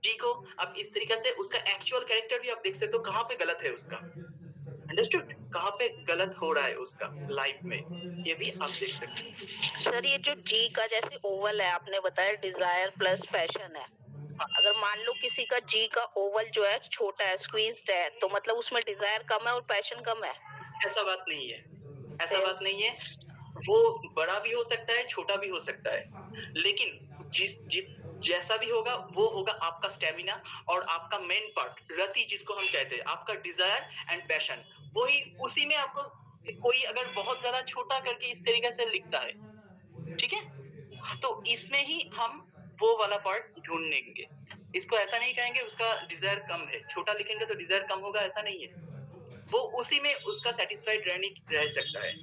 जी को आप इस तरीके से उसका एक्चुअल कैरेक्टर भी आप देख सकते हो, कहाँ पे गलत है उसका, अंडरस्टूड, कहाँ पे गलत हो रहा है उसका लाइफ में, ये भी आप देख सकते हैं। सर ये जो जी का जैसे ओवल है, आपने बताया डिजायर प्लस पैशन है, अगर मान लो किसी का जी का ओवल जो है छोटा है, स्क्वीज्ड है, तो मतलब उसमें डिजायर कम है और पैशन कम है, ऐसा बात नहीं है, वो बड़ा भी हो सकता है, छोटा भी हो सकता है, लेकिन जैसा भी होगा वो होगा आपका स्टेमिना और आपका मेन पार्ट रति जिसको हम कहते हैं, आपका डिजायर एंड पैशन, वही उसी में आपको कोई अगर बहुत ज्यादा छोटा करके इस तरीके से लिखता है, ठीक है, तो इसमें ही हम वो वाला पार्ट ढूंढेंगे, इसको ऐसा नहीं कहेंगे उसका डिजायर कम है, छोटा लिखेंगे तो डिजायर कम होगा, ऐसा नहीं है, वो उसी में उसका सेटिस्फाइड रह सकता है,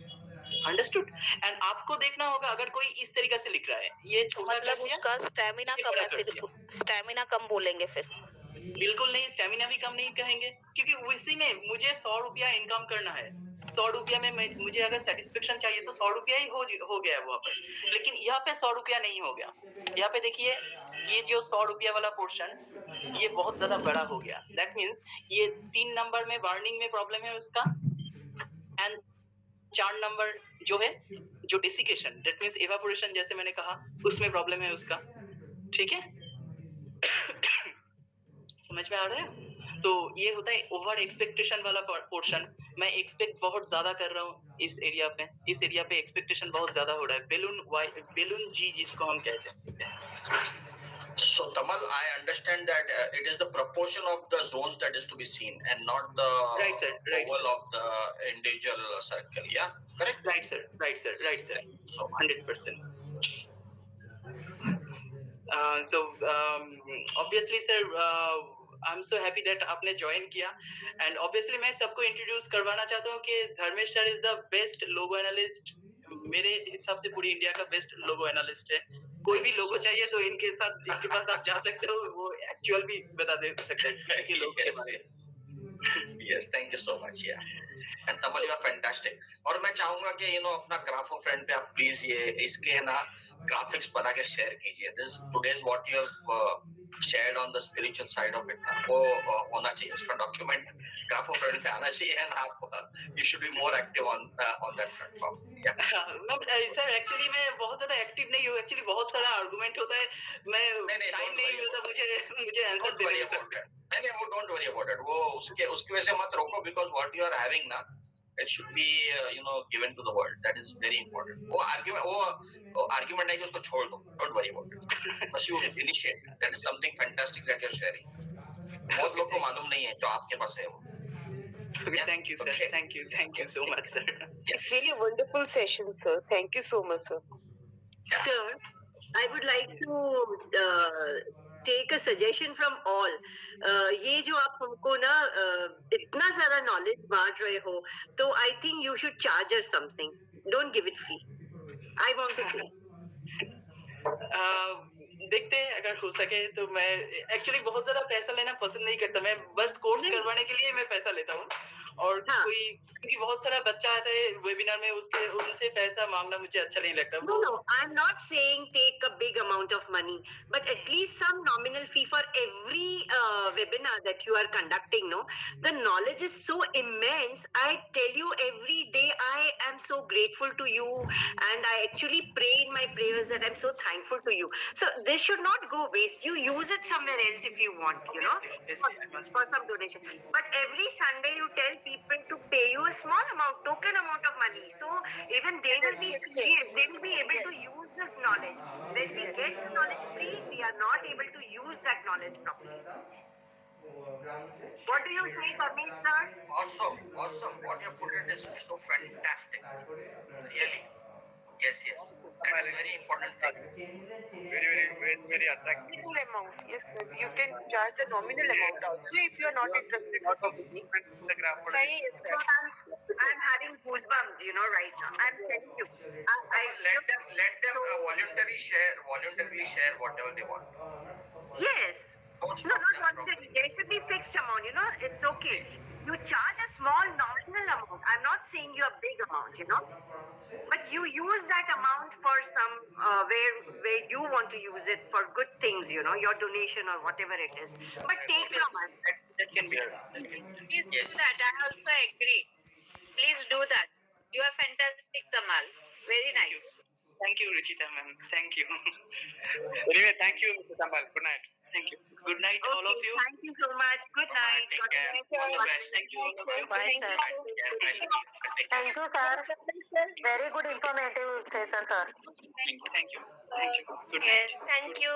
अंडरस्टूड, एंड आपको देखना होगा अगर कोई इस तरीके से लिख रहा है, ये छोटा मतलब उसका स्टेमिना कम है, फिर स्टेमिना कम बोलेंगे, फिर बिल्कुल नहीं, स्टेमिना भी कम नहीं कहेंगे, क्योंकि उसी में मुझे 100 रुपया इनकम करना है, 100 रुपया में मुझे अगर सेटिस्फेक्शन चाहिए तो 100 रुपया ही हो गया वहाँ पर, लेकिन यहाँ पे 100 रुपया नहीं हो गया। यहाँ पे देखिए ये जो 100 रुपया वाला पोर्शन ये बहुत ज्यादा बड़ा हो गया। दैट मीन्स ये 3 नंबर में वार्निंग में प्रॉब्लम है उसका, एंड 4 नंबर जो है जो डेसिकेशन दैट मीन्स एवापोरेशन जैसे मैंने कहा उसमें प्रॉब्लम है उसका। ठीक है समझ में आ रहा है? तो ये होता है ओवर एक्सपेक्टेशन वाला पोर्शन। मैं एक्सपेक्ट बहुत ज्यादा कर रहा हूँ इस एरिया पे एक्सपेक्टेशन बहुत ज्यादा हो रहा है। बेलून जी जिसको हम कहते हैं। So Tamal, I understand that it is the proportion of the zones that is to be seen and not the Right, sir. Right, oval sir. of the individual circle. Yeah, correct. Right, sir. So 100%. So obviously sir, I'm so happy that आपने join किया, and obviously मैं सबको introduce करवाना चाहता हूँ कि Dharmesh sir is the best logo analyst. मेरे हिसाब से पूरी इंडिया का बेस्ट लोगो एनालिस्ट है। कोई भी लोगो चाहिए तो इनके पास आप जा सकते हो, वो एक्चुअल भी बता दे सकते हैं कि लोगो के बारे में। Yes, thank you so much. Yeah. And Tamal, you are fantastic. और मैं चाहूंगा कि अपना ग्राफो फ्रेंड पे आप प्लीज ये इसके ना ग्राफिक्स बना के शेयर कीजिए। This today's what you have shared on the spiritual side of it, वो होना चाहिए, उसका डॉक्यूमेंट ग्राफो फ्रेंड पे आना चाहिए, and आप you should be more active on that platform. Yeah. Sir actually मैं बहुत ज्यादा एक्टिव नहीं हूँ। एक्चुअली बहुत सारा आर्गुमेंट होता है, मैं टाइम नहीं मिलता मुझे आंसर देने का। नहीं, वो डोंट वरी अबाउट इट। वो उसकी वजह से मत रोको, because what you are having ना, it should be given to the world. That is very important. वो argument नहीं कि उसको छोड़ दो, don't worry about it. बस you initiate. That is something fantastic that you're sharing. बहुत लोग को मालूम नहीं है जो आपके पास है वो। Thank you, sir. Okay. Thank you so much, sir. It's really a wonderful session, sir. Thank you so much, sir. Sir, I would like to take a suggestion from all. ये जो आप हमको ना इतना सारा knowledge बांट रहे हो, तो I think you should charge us something. Don't give it free. I want to pay. देखते हैं अगर हो सके तो। मैं एक्चुअली बहुत ज्यादा पैसा लेना पसंद नहीं करता, मैं बस कोर्स करवाने के लिए मैं पैसा लेता हूँ। और क्योंकि बहुत सारा बच्चा आता है वेबिनार में, उनसे पैसा मांगना मुझे अच्छा नहीं लगता। No, I'm not saying take a big amount of money, but at least some nominal fee for every webinar that you are conducting. No, the knowledge is so immense. I tell you, every day I am so grateful to you, and I actually pray in my prayers that I'm so thankful to you. So this should not go waste. You use it somewhere else if you want, for some donation. But every Sunday you tell people to pay you a small amount, token amount of money. So even they will be serious. They will be able to use this knowledge. When we get the knowledge free, we are not able to use that knowledge properly. What do you say, Parmesh sir? Awesome. What you put it is so fantastic. Really. Yes. That is very important thing. Very attractive. Nominal amount. Yes, sir. You can charge the nominal amount also if you are not interested. Yes, sir. I'm having goosebumps, right now. I'm telling you. Let them voluntarily share whatever they want. Yes. No, not voluntary. There should be fixed amount, It's okay. You charge a small nominal amount. I'm not saying you a big amount, But you use that amount for some where you want to use it for good things, your donation or whatever it is. But take from us. That can be. Please do that. I also agree. Please do that. You are fantastic, Tamal. Very nice. Thank you, Ruchita ma'am. Thank you. Anyway, thank you, Mr. Tamal. Good night. Thank you. Good night, all of you. Thank you so much. Good night. Take care. All the best. Thank you, all of you. Bye, sir. Thank you, sir. Very good informative session, sir. Thank you. Good night. Yes, thank you.